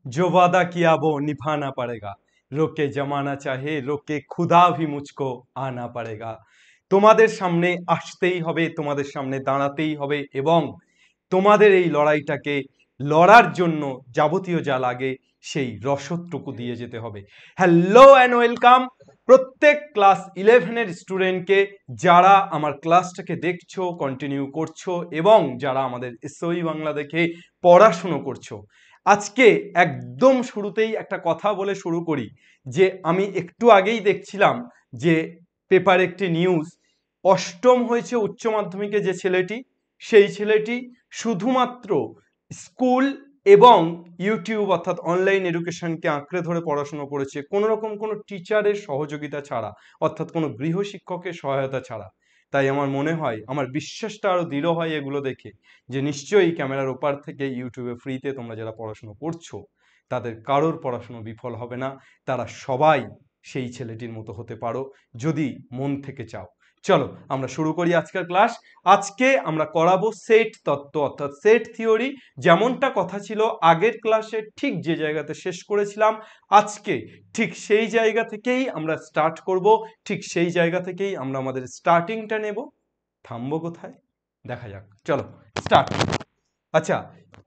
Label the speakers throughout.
Speaker 1: जो वादा किया वो निभाना पड़ेगा, रोके जमाना चाहे रोके खुदा भी मुझको आना पड़ेगा। তোমাদের সামনে আসতেই হবে, তোমাদের সামনে দাঁড়াতেই হবে এবং তোমাদের এই লড়াইটাকে লড়ার জন্য যাবতীয় যা লাগে সেই রসদটুকু দিয়ে যেতে হবে। হ্যালো অ্যান্ড ওয়েলকাম প্রত্যেক ক্লাস 11-এর স্টুডেন্টকে, যারা আমার ক্লাসটাকে দেখছো, কন্টিনিউ করছো এবং যারা আমাদের এসওই বাংলা দেখে পড়াশুনো করছো। আজকে একদম শুরুতেই একটা কথা বলে শুরু করি যে আমি একটু আগেই দেখছিলাম যে পেপার একটি নিউজ, অষ্টম হয়েছে উচ্চ মাধ্যমিকে যে ছেলেটি, সেই ছেলেটি শুধুমাত্র স্কুল এবং ইউটিউব অর্থাৎ অনলাইন এডুকেশনকে আঁকড়ে ধরে পড়াশোনা করেছে, কোনো রকম কোনো টিচারের সহযোগিতা ছাড়া, অর্থাৎ কোনো গৃহশিক্ষকের সহায়তা ছাড়া। তাই আমার মনে হয়, আমার বিশ্বাসটা আরো দৃঢ় হয় এগুলো দেখে, যে নিশ্চয়ই ক্যামেরার ওপার থেকে ইউটিউবে ফ্রিতে তোমরা যারা পড়াশোনা করছো তাদের কারোর পড়াশোনা বিফল হবে না, তারা সবাই সেই ছেলেটির মতো হতে পারো যদি মন থেকে চাও। চলো আমরা শুরু করি আজকের ক্লাস। আজকে আমরা করাবো সেট তত্ত্ব অর্থাৎ সেট থিওরি। যেমনটা কথা ছিল আগের ক্লাসে, ঠিক যে জায়গাতে শেষ করেছিলাম আজকে ঠিক সেই জায়গা থেকেই আমরা স্টার্ট করব, ঠিক সেই জায়গা থেকেই আমরা আমাদের স্টার্টিংটা নেব। থামবো কোথায় দেখা যাক, চলো স্টার্ট। আচ্ছা,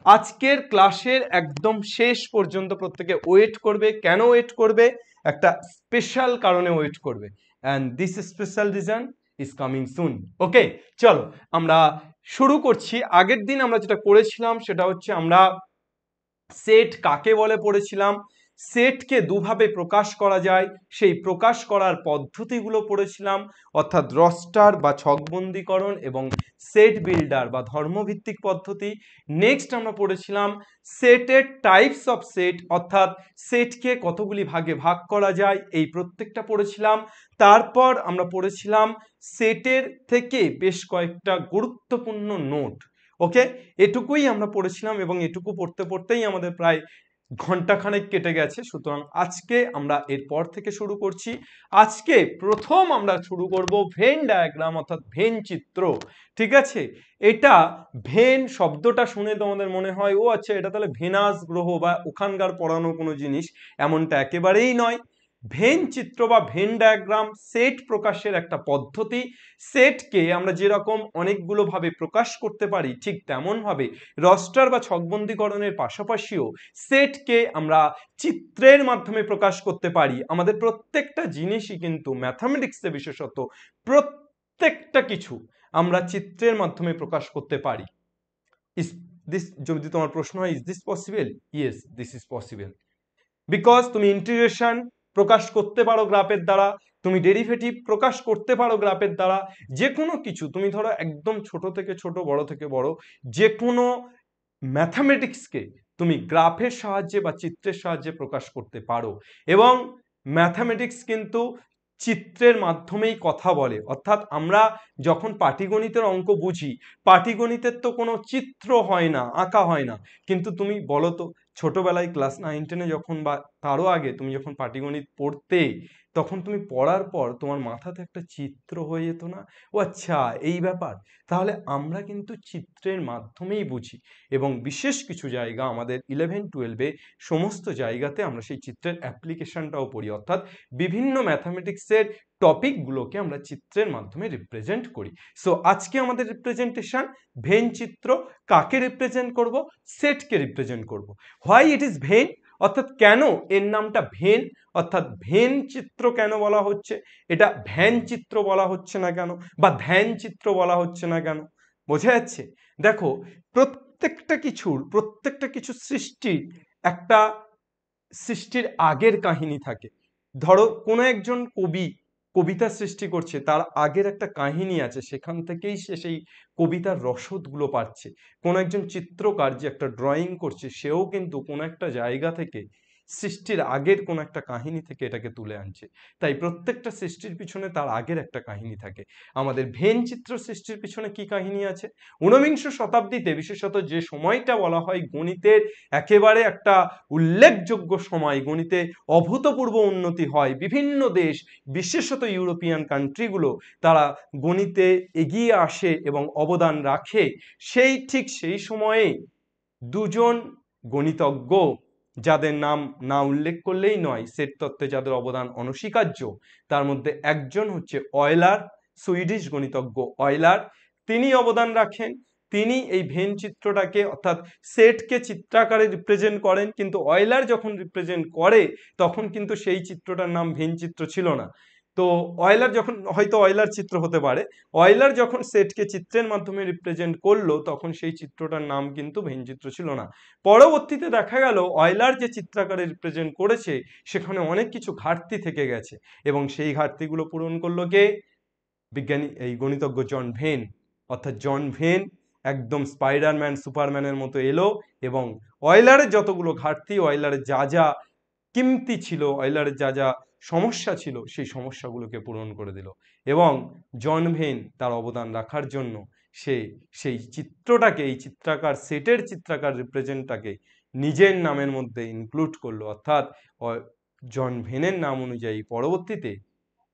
Speaker 1: আজকের ক্লাসের একদম শেষ পর্যন্ত প্রত্যেকে ওয়েট করবে। কেন ওয়েট করবে? একটা স্পেশাল কারণে ওয়েট করবে, and this special reason is coming soon. Okay, চলো আমরা শুরু করছি। আগের দিন আমরা যেটা করেছিলাম সেটা হচ্ছে আমরা সেট কাকে বলে পড়েছিলাম, সেটকে দুভাবে প্রকাশ করা যায় সেই প্রকাশ করার পদ্ধতিগুলো পড়েছিলাম, অর্থাৎ রস্টার বা ছকবন্দীকরণ এবং সেট বিল্ডার বা ধর্মভিত্তিক পদ্ধতি। নেক্সট আমরা পড়েছিলাম সেটের টাইপস অফ সেট, অর্থাৎ সেটকে কতগুলি ভাগে ভাগ করা যায়, এই প্রত্যেকটা পড়েছিলাম। তারপর আমরা পড়েছিলাম সেটের থেকে বেশ কয়েকটা গুরুত্বপূর্ণ নোট। ওকে, এটুকুই আমরা পড়েছিলাম এবং এটুকু পড়তে পড়তেই আমাদের প্রায় ঘন্টাখানেক কেটে গেছে। সুতরাং আজকে আমরা এরপর থেকে শুরু করছি। আজকে প্রথম আমরা শুরু করব ভেন ডায়াগ্রাম অর্থাৎ ভেন চিত্র। ঠিক আছে, এটা ভেন শব্দটা শুনে তোমাদের মনে হয় ও আচ্ছা এটা তাহলে ভেনাস গ্রহ বা ওখানকার পড়ানো কোনো জিনিস, এমনটা একেবারেই নয়। ভেন চিত্র বা ভেন ডায়াগ্রাম সেট প্রকাশের একটা পদ্ধতি। সেটকে আমরা যেরকম অনেকগুলো ভাবে প্রকাশ করতে পারি, ঠিক তেমন ভাবে রস্টার বা ছকবন্দীকরণের পাশাপাশিও সেটকে আমরা চিত্রের মাধ্যমে প্রকাশ করতে পারি। আমাদের প্রত্যেকটা জিনিসই কিন্তু ম্যাথামেটিক্সে বিশেষত প্রত্যেকটা কিছু আমরা চিত্রের মাধ্যমে প্রকাশ করতে পারি। ইজ দিস, যদি তোমার প্রশ্ন হয় is this possible, yes this is possible, because তুমি ইন্টিগ্রেশন প্রকাশ করতে পারো গ্রাফের দ্বারা, তুমি ডেরিভেটিভ প্রকাশ করতে পারো গ্রাফের দ্বারা। যে কোনো কিছু তুমি ধরো একদম ছোট থেকে ছোট, বড় থেকে বড়, যে কোনো ম্যাথামেটিক্সকে তুমি গ্রাফের সাহায্যে বা চিত্রের সাহায্যে প্রকাশ করতে পারো। এবং ম্যাথামেটিক্স কিন্তু চিত্রের মাধ্যমেই কথা বলে, অর্থাৎ আমরা যখন পাটিগণিতের অঙ্ক বুঝি, পাটিগণিতের তো কোনো চিত্র হয় না, আঁকা হয় না। কিন্তু তুমি বলো তো, ছোটবেলায় ক্লাস 9-10-এ যখন বা তারও আগে তুমি যখন পাটিগণিত পড়তে, তখন তুমি পড়ার পর তোমার মাথাতে একটা চিত্র হয়ে যেত না? ও আচ্ছা এই ব্যাপার। তাহলে আমরা কিন্তু চিত্রের মাধ্যমেই বুঝি এবং বিশেষ কিছু জায়গা আমাদের 11-12-এ সমস্ত জায়গাতে আমরা সেই চিত্রের অ্যাপ্লিকেশনটাও পড়ি, অর্থাৎ বিভিন্ন ম্যাথামেটিক্সের টপিকগুলোকে আমরা চিত্রের মাধ্যমে রিপ্রেজেন্ট করি। সো আজকে আমাদের রিপ্রেজেন্টেশন ভেন চিত্র। কাকে রিপ্রেজেন্ট করব? সেটকে রিপ্রেজেন্ট করব। হোয়াই ইট ইজ ভেন, অর্থাৎ কেন এর নামটা ভেন, অর্থাৎ ভেন চিত্র কেন বলা হচ্ছে, এটা ভ্যান চিত্র বলা হচ্ছে না কেন, বা ধ্যান চিত্র বলা হচ্ছে না কেন? বোঝা যাচ্ছে? দেখো, প্রত্যেকটা কিছু সৃষ্টির একটা সৃষ্টির আগের কাহিনী থাকে। ধরো কোনো একজন কবি কবিতা সৃষ্টি করছে, তার আগের একটা কাহিনী আছে, সেখান থেকেই সে সেই কবিতার রসদগুলো পাচ্ছে। কোনো একজন চিত্রকার যে একটা ড্রয়িং করছে, সেও কিন্তু কোনো একটা জায়গা থেকে সৃষ্টির আগের কোনো একটা কাহিনী থেকে এটাকে তুলে আনছে। তাই প্রত্যেকটা সৃষ্টির পিছনে তার আগের একটা কাহিনী থাকে। আমাদের ভেন চিত্র সৃষ্টির পিছনে কি কাহিনী আছে? ঊনবিংশ শতাব্দীতে বিশেষত যে সময়টা বলা হয় গণিতের একেবারে একটা উল্লেখযোগ্য সময়, গণিতে অভূতপূর্ব উন্নতি হয়, বিভিন্ন দেশ বিশেষত ইউরোপিয়ান কান্ট্রিগুলো তারা গণিতে এগিয়ে আসে এবং অবদান রাখে। ঠিক সেই সময়ে দুজন গণিতজ্ঞ যাদের নাম না উল্লেখ করলেই নয়, সেট তত্ত্বে যাদের অবদান অনস্বীকার্য, তার মধ্যে একজন হচ্ছে অয়লার, সুইডিশ গণিতজ্ঞ অয়লার। তিনি অবদান রাখেন। তিনি এই ভেন চিত্রটাকে অর্থাৎ সেটকে চিত্রাকারে রিপ্রেজেন্ট করেন, কিন্তু অয়লার যখন রিপ্রেজেন্ট করে তখন কিন্তু সেই চিত্রটার নাম ভেন চিত্র ছিল না। তো অয়লার যখন, হয়তো অয়লার চিত্র হতে পারে, অয়লার যখন সেটকে চিত্রের মাধ্যমে রিপ্রেজেন্ট করলো তখন সেই চিত্রটার নাম কিন্তু ভেন চিত্র ছিল না। পরবর্তীতে দেখা গেল অয়লার যে চিত্রাকারে রিপ্রেজেন্ট করেছে সেখানে অনেক কিছু ঘাটতি থেকে গেছে, এবং সেই ঘাটতিগুলো পূরণ করলো কে? বিজ্ঞানী, এই গণিতজ্ঞ জন ভেন। অর্থাৎ জন ভেন একদম স্পাইডারম্যান সুপারম্যানের মতো এলো এবং অয়লারের যতগুলো ঘাটতি, অয়লারের যা যা কিমতি ছিল, অয়লারের যা যা সমস্যা ছিল, সেই সমস্যাগুলোকে পূরণ করে দিল। এবং জন ভেন তার অবদান রাখার জন্য সে সেই চিত্রটাকে, এই চিত্রাকার সেটের চিত্রাকার রিপ্রেজেন্টটাকে নিজের নামের মধ্যে ইনক্লুড করলো। অর্থাৎ জন ভেনের নাম অনুযায়ী পরবর্তীতে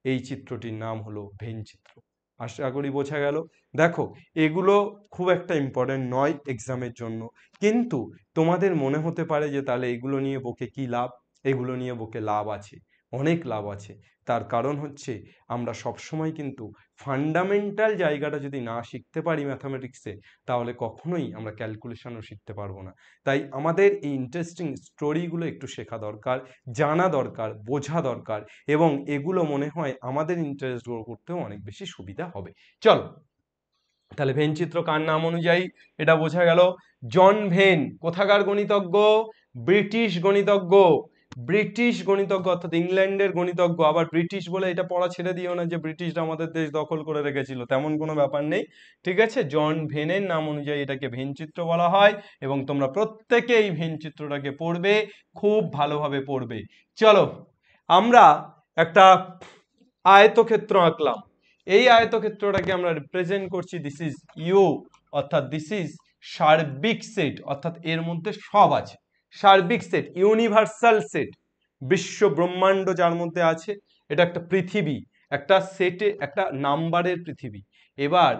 Speaker 1: এই চিত্রটির নাম হলো ভেন চিত্র। আশা করি বোঝা গেল। দেখো, এগুলো খুব একটা ইম্পর্টেন্ট নয় এক্সামের জন্য, কিন্তু তোমাদের মনে হতে পারে যে তাহলে এগুলো নিয়ে বকে কি লাভ? এগুলো নিয়ে বকে লাভ আছে, অনেক লাভ আছে। তার কারণ হচ্ছে আমরা সবসময় কিন্তু ফান্ডামেন্টাল জায়গাটা যদি না শিখতে পারি ম্যাথামেটিক্সে, তাহলে কখনোই আমরা ক্যালকুলেশনও শিখতে পারবো না। তাই আমাদের এই ইন্টারেস্টিং স্টোরিগুলো একটু শেখা দরকার, জানা দরকার, বোঝা দরকার, এবং এগুলো মনে হয় আমাদের ইন্টারেস্ট গ্রো করতেও অনেক বেশি সুবিধা হবে। চলো, তাহলে ভেন চিত্র কার নাম অনুযায়ী এটা বোঝা গেল। জন ভেন কোথাকার গণিতজ্ঞ? ব্রিটিশ গণিতজ্ঞ। ব্রিটিশ গণিতজ্ঞ অর্থাৎ ইংল্যান্ডের গণিতজ্ঞ। আবার ব্রিটিশ বলে এটা পড়া ছেড়ে দিও না যে ব্রিটিশরা আমাদের দেশ দখল করে রেখেছিল, তেমন কোনো ব্যাপার নেই, ঠিক আছে? জন ভেনের নাম অনুযায়ী এটাকে ভেন চিত্র বলা হয়, এবং তোমরা প্রত্যেকে এই ভেন চিত্রটাকে পড়বে, খুব ভালোভাবে পড়বে। চলো, আমরা একটা আয়তক্ষেত্র আঁকলাম। এই আয়তক্ষেত্রটাকে আমরা রিপ্রেজেন্ট করছি, দিস ইজ ইউ, অর্থাৎ দিস ইজ সার্বিক সেট, অর্থাৎ এর মধ্যে সব আছে। সার্বিক সেট, ইউনিভার্সাল সেট, বিশ্ব ব্রহ্মাণ্ড যার মধ্যে আছে। এটা একটা পৃথিবী, একটা সেটে, একটা নাম্বারের পৃথিবী। এবার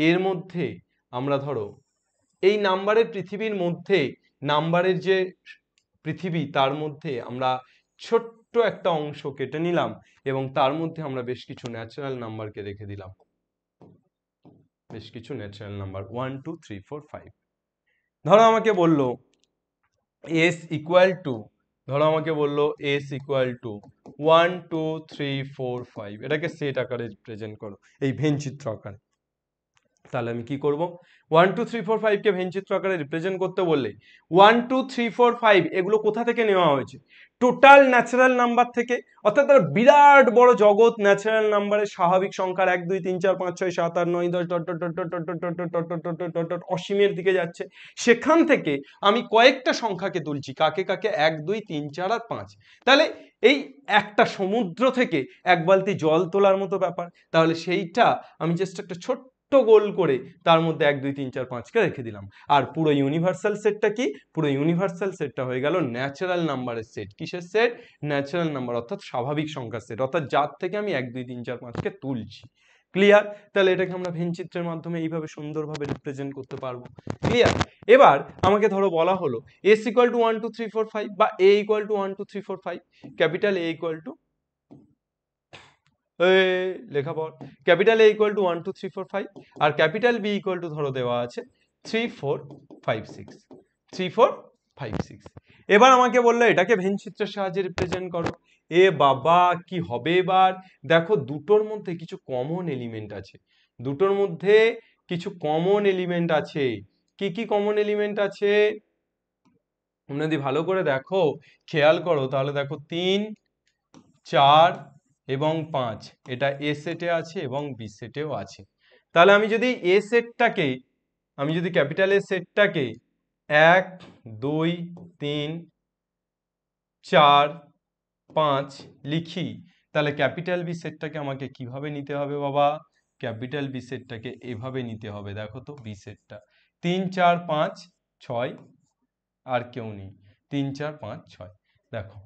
Speaker 1: এর মধ্যে আমরা ধরো এই নাম্বারের পৃথিবীর মধ্যে, নাম্বারের যে পৃথিবী তার মধ্যে আমরা ছোট্ট একটা অংশ কেটে নিলাম, এবং তার মধ্যে আমরা বেশ কিছু ন্যাচারাল নাম্বারকে রেখে দিলাম। বেশ কিছু ন্যাচারাল নাম্বার 1 2 3 4 5। ধরো আমাকে বললো s ইকুয়াল টু, ধরো আমাকে বললো s ইকুয়াল টু 1 2 3 4 5, এটাকে সেট আকারে রিপ্রেজেন্ট করো, এই ভেন চিত্র আকারে। তাহলে আমি কি করব? 1 2 3 4 5 কে ভেন চিত্র আকারে রিপ্রেজেন্ট করতে বললে 1 2 3 4 5 এগুলো কোথা থেকে নেওয়া হয়েছে? টোটাল ন্যাচারাল নাম্বার থেকে। অর্থাৎ তার বিরাট বড় জগৎ ন্যাচারাল নাম্বারের স্বাভাবিক সংখ্যার 1 2 3 4 5 6 7 8 9 10 dot dot dot dot dot dot dot dot dot dot dot dot অসীমের দিকে যাচ্ছে। সেখান থেকে আমি কয়েকটা সংখ্যাকে তুলছি, কাকে কাকে? 1 2 3 4 আর 5। তাহলে এই একটা সমুদ্র থেকে এক বালতি জল তোলার মতো ব্যাপার। তাহলে সেইটা আমি জাস্ট একটা ছোট্ট গোল করে তার মধ্যে 1 2 3 4 5 কে রেখে দিলাম। আর পুরো ইউনিভার্সাল সেটটা কি? পুরো ইউনিভার্সাল সেটটা হয়ে গেল ন্যাচারাল নাম্বারের সেট। কিসের সেট? ন্যাচারাল নাম্বার, অর্থাৎ স্বাভাবিক সংখ্যার সেট, অর্থাৎ যার থেকে আমি 1 2 3 4 5 কে তুলছি। ক্লিয়ার? তাহলে এটাকে আমরা ভেন চিত্রের মাধ্যমে এইভাবে সুন্দরভাবে রিপ্রেজেন্ট করতে পারবো। ক্লিয়ার? এবার আমাকে ধরো বলা হলো s ইকুয়াল টু 1 2 3 4 5 বা a equal to 1 2 3 4 5, capital a equal to, লেখা পড়, ক্যাপিটাল A ইকুয়াল টু 1 2 3 4 5, আর ক্যাপিটাল B ইকুয়াল টু ধরো দেওয়া আছে 3 4 5 6, 3 4 5 6। এবার আমাকে বললো এটাকে ভেন চিত্রের সাহায্যে রিপ্রেজেন্ট করো। এ বাবা, কি হবে এবার? দেখো, দুটোর মধ্যে কিছু কমন এলিমেন্ট আছে, দুটোর মধ্যে কিছু কমন এলিমেন্ট আছে। কি কি কমন এলিমেন্ট আছে তোমরা যদি ভালো করে দেখো, খেয়াল করো, তাহলে দেখো 3 4 এবং 5 এটা এ সেটে আছে এবং বি সেটেও আছে। তাহলে আমি যদি এ সেটটাকে, আমি যদি ক্যাপিটাল এ সেটটাকে 1 2 3 4 5 লিখি, তাহলে ক্যাপিটাল বি সেটটাকে আমাকে কিভাবে নিতে হবে বাবা? ক্যাপিটাল বি সেটটাকে এভাবে নিতে হবে। দেখো তো বি সেটটা 3 4 5 6, আর কেউ নেই, 3 4 5 6। দেখো,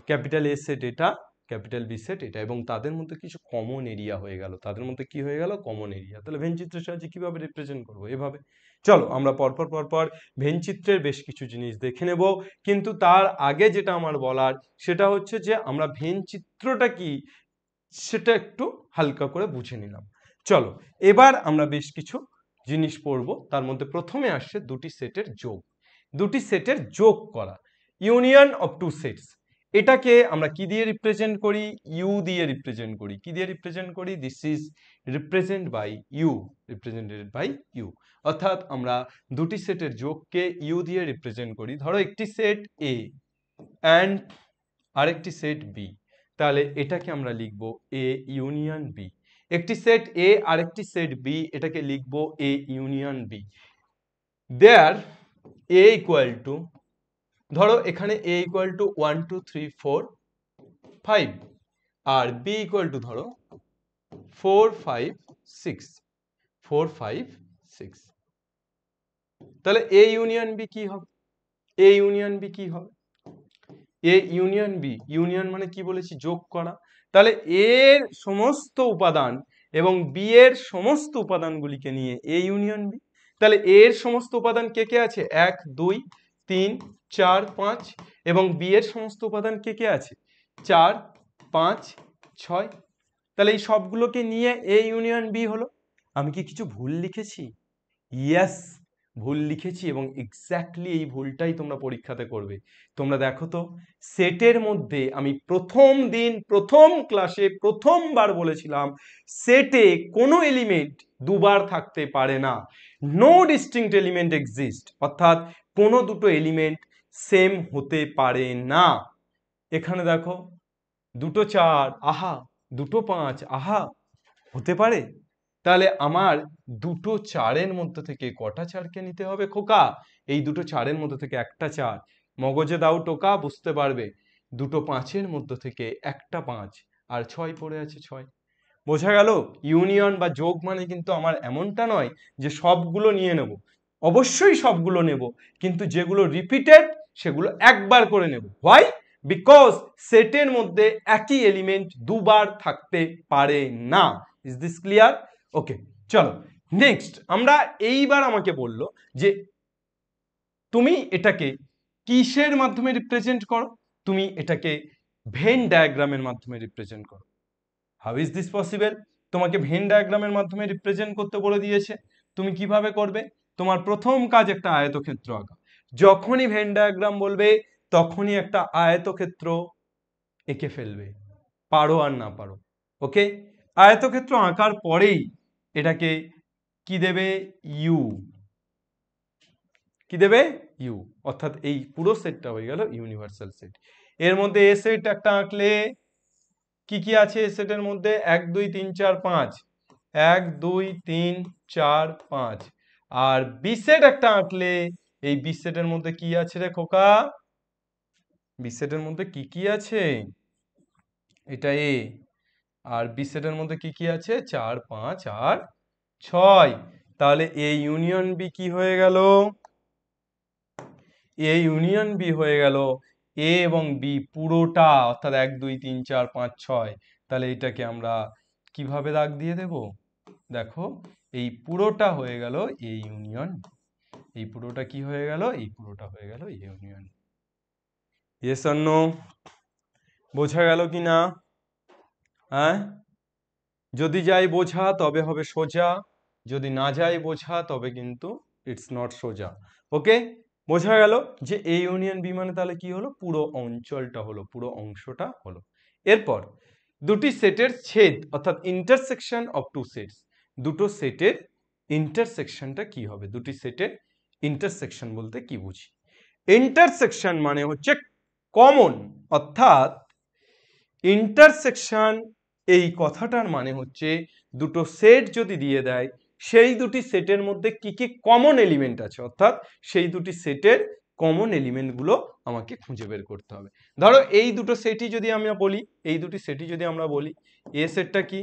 Speaker 1: ক্যাপিটাল এ সেট এটা, ক্যাপিটাল বি সেট এটা, এবং তাদের মধ্যে কিছু কমন এরিয়া হয়ে গেল, তাদের মধ্যে কি হয়ে গেল, কমন এরিয়া। তাহলে ভেন চিত্রের সাহায্যে কিভাবে রিপ্রেজেন্ট করবো, এভাবে। চলো আমরা পরপর ভেন চিত্রের বেশ কিছু জিনিস দেখে নেব, কিন্তু তার আগে যেটা আমার বলার সেটা হচ্ছে যে আমরা ভেন চিত্রটা কি সেটা একটু হালকা করে বুঝে নিলাম। চলো এবার আমরা বেশ কিছু জিনিস পড়বো। তার মধ্যে প্রথমে আসছে দুটি সেটের যোগ, দুটি সেটের যোগ করা, ইউনিয়ন অফ টু সেটস। এটাকে আমরা কি দিয়ে রিপ্রেজেন্ট করি, ইউ দিয়ে রিপ্রেজেন্ট করি। কি দিয়ে রিপ্রেজেন্ট করি, this is represent by U, represented by U. অর্থাৎ আমরা দুটি সেটের যোগকে ইউ দিয়ে রিপ্রেজেন্ট করি। ধরো একটি সেট এ অ্যান্ড আরেকটি সেট বি, তাহলে এটাকে আমরা লিখব এ ইউনিয়ন বি। একটি সেট এ আরেকটি সেট বি, এটাকে লিখব A union B. There A equal to, ধরো এখানে এ ইকুয়াল টু 1 2 3 4 5 আর বি ইকুয়াল টু ধরো 4 5 6 4 5 6, তাহলে এ ইউনিয়ন বি কি হবে, এ ইউনিয়ন বি কি হবে, এ ইউনিয়ন বি, ইউনিয়ন মানে কি বলেছি, যোগ করা। তাহলে এর সমস্ত উপাদান এবং বি এর সমস্ত উপাদানগুলিকে নিয়ে এ ইউনিয়ন বি। তাহলে এর সমস্ত উপাদান কে কে আছে, 1 2 3 4 5, এবং বি এর সমস্ত উপাদান কে কে আছে, 4 5 6। তাহলে এই সবগুলোকে নিয়ে এ ইউনিয়ন বি হলো। আমি কি কিছু ভুল লিখেছি? ইয়েস, ভুল লিখেছি, এবং এক্স্যাক্টলি এই ভুলটাই তোমরা পরীক্ষাতে করবে। তোমরা দেখো তো, সেটের মধ্যে আমি প্রথম দিন প্রথম ক্লাসে প্রথমবার বলেছিলাম সেটে কোনো এলিমেন্ট দুবার থাকতে পারে না, নো ডিস্টিংক্ট এলিমেন্ট এক্সিস্ট, অর্থাৎ কোনো দুটো এলিমেন্ট সেম হতে পারে না। এখানে দেখো দুটো 4, আহা, দুটো 5, আহা, হতে পারে? তাহলে আমার দুটো 4-এর মধ্যে থেকে কটা 4কে নিতে হবে খোকা, এই দুটো 4-এর মধ্যে থেকে একটা 4, মগজে দাও টোকা, বুঝতে পারবে। দুটো 5-এর মধ্যে থেকে একটা 5 আর 6 পড়ে আছে 6। বোঝা গেল? ইউনিয়ন বা যোগ মানে কিন্তু আমার এমনটা নয় যে সবগুলো নিয়ে নেব, অবশ্যই সবগুলো নেব, কিন্তু যেগুলো রিপিটেড সেগুলো একবার করে নেব। হোয়াই? বিকজ সেটের মধ্যে একই এলিমেন্ট দুবার থাকতে পারে না। Is this clear? ওকে, চলো নেক্সট। আমরা এইবার আমাকে বলল যে তুমি এটাকে কিসের মাধ্যমে রিপ্রেজেন্ট করো, তুমি এটাকে ভেন ডায়াগ্রামের মাধ্যমে রিপ্রেজেন্ট করো। How is this possible? তোমাকে ভেন ডায়াগ্রামের মাধ্যমে রিপ্রেজেন্ট করতে বলে দিয়েছে, তুমি কিভাবে করবে? তোমার প্রথম কাজ একটা আয়তক্ষেত্র আঁকা। যখনই ভেন ডায়াগ্রাম বলবে তখনই একটা আয়তক্ষেত্র এঁকে ফেলবে, পারো আর না পারো। ওকে, আয়তক্ষেত্র আঁকার পরেই এটাকে কি দেবে, ইউ, কি দেবে, ইউ, অর্থাৎ এই পুরো সেটটা হয়ে গেল ইউনিভার্সাল সেট। এর মধ্যে এ সেট একটা আঁকলে কি কি আছে এ সেটের মধ্যে, 1 2 3 4 5, 1 2 3 4 5, আর বি সেট একটা আঁকলে এই বি সেটের মধ্যে কি আছে রে খোকা, বি সেটের মধ্যে কি কি আছে, এটা এ, আর বি সেটের মধ্যে কি কি আছে, 4 5 আর 6। তাহলে এ ইউনিয়ন বি কি হয়ে গেল, এ ইউনিয়ন বি হয়ে গেল এ এবং বি পুরোটা, অর্থাৎ 1 2 3 4 5 6। তাহলে এটাকে আমরা কিভাবে দাগ দিয়ে দেব, দেখো এই পুরোটা হয়ে গেল এ ইউনিয়ন, এই পুরোটা কি হয়ে গেল, এই পুরোটা হয়ে গেল A union. Yes or no? বোঝা গেল কি না? হ্যাঁ, যদি যাই বোঝা তবে হবে সোজা, যদি না যাই বোঝা তবে কিন্তু ইটস নট সোজা। ওকে, বোঝা গেল যে এ ইউনিয়ন বি মানে তাহলে কি হলো, পুরো অঞ্চলটা হলো, পুরো অংশটা হলো। এরপর দুটি সেটের ছেদ, অর্থাৎ ইন্টারসেকশন অফ টু সেটস, দুটো সেটের ইন্টারসেকশনটা কি হবে, দুটি সেটের ইন্টারসেকশন বলতে কি বুঝি, ইন্টারসেকশন মানে হচ্ছে কমন, অর্থাৎ ইন্টারসেকশন এই কথাটার মানে হচ্ছে দুটো সেট যদি দিয়ে দেয় সেই দুটি সেটের মধ্যে কি কি কমন এলিমেন্ট আছে, অর্থাৎ সেই দুটি সেটের কমন এলিমেন্টগুলো আমাকে খুঁজে বের করতে হবে। ধরো এই দুটো সেটই যদি আমরা বলি, এই দুটি সেটই যদি আমরা বলি, এ সেটটা কি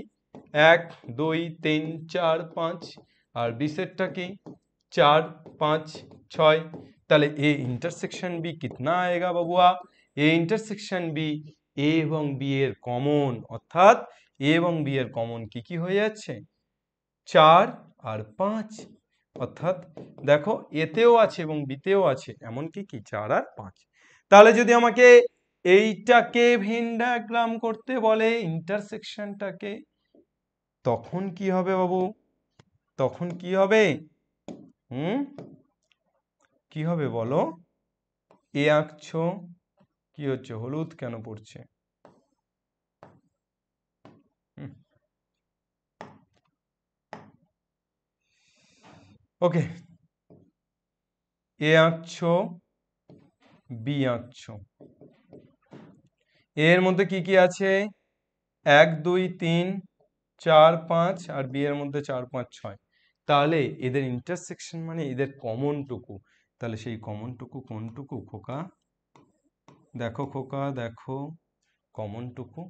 Speaker 1: 1 2 3 4 5, আর বি সেটটা কি 4 5 6। তাহলে ए इंटरसेक्शन बी कितना आएगा बबुआ, ए इंटरसेक्शन बी এ এবং বি এর কমন, অর্থাৎ এ এবং বি এর কমন কি কি হয়ে যাচ্ছে? 4 আর 5, অর্থাৎ দেখো এতেও আছে এবং বিতেও আছে, এমনকি কি 4 আর 5। তাহলে যদি আমাকে এইটাকে ভেন ডায়াগ্রাম করতে বলে ইন্টারসেকশনটাকে, তখন কি হবে বাবু? তখন কি হবে? কি হবে বলো? এ আঁকছো, কি হচ্ছে? হলুদ কেন পড়ছে? ওকে, এ আঁকছো, বি আঁকছো, এর মধ্যে কি কি আছে? 1 2 3 4 5, আর বি এর মধ্যে 4 5 6। তাহলে এদের ইন্টারসেকশন মানে এদের কমন টুকু। তাহলে সেই কমন টুকু কোনটুকু খোকা? দেখো খোকা, দেখো কমন টুকু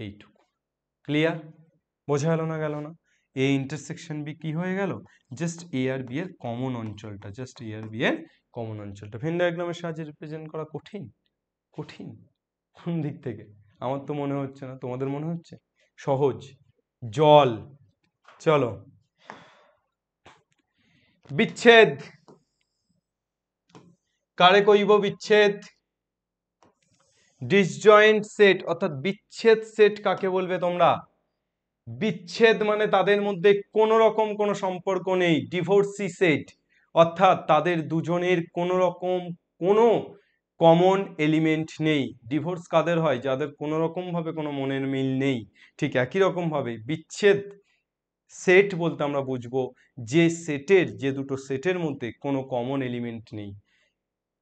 Speaker 1: এইটুকু। ক্লিয়ার? বোঝা গেল না? গেল না? এ ইন্টারসেকশন বি কি হয়ে গেল? জাস্ট এ আর বি এর কমন অঞ্চলটা, জাস্ট এ আর বি এর কমন অঞ্চলটা ভেন ডায়াগ্রামের সাহায্যে রিপ্রেজেন্ট করা কঠিন? কঠিন কোন দিক থেকে? আমার তো মনে হচ্ছে না, তোমাদের মনে হচ্ছে সহজ? জল। চলো, বিচ্ছেদ কারে কইব? বিচ্ছেদ। ডিসজয়েন্ট সেট অর্থাৎ বিচ্ছেদ সেট কাকে বলবে তোমরা? বিচ্ছেদ মানে তাদের মধ্যে কোনো রকম কোনো সম্পর্ক নেই, ডিভোর্সি সেট, অর্থাৎ তাদের দুজনের কোনো রকম কোনো কমন এলিমেন্ট নেই। ডিভোর্স কাদের হয়? যাদের কোনো রকম ভাবে কোনো মনের মিল নেই। ঠিক একই রকম ভাবে বিচ্ছেদ সেট বলতে আমরা বুঝবো যে সেটের, যে দুটো সেটের মধ্যে কোনো কমন এলিমেন্ট নেই,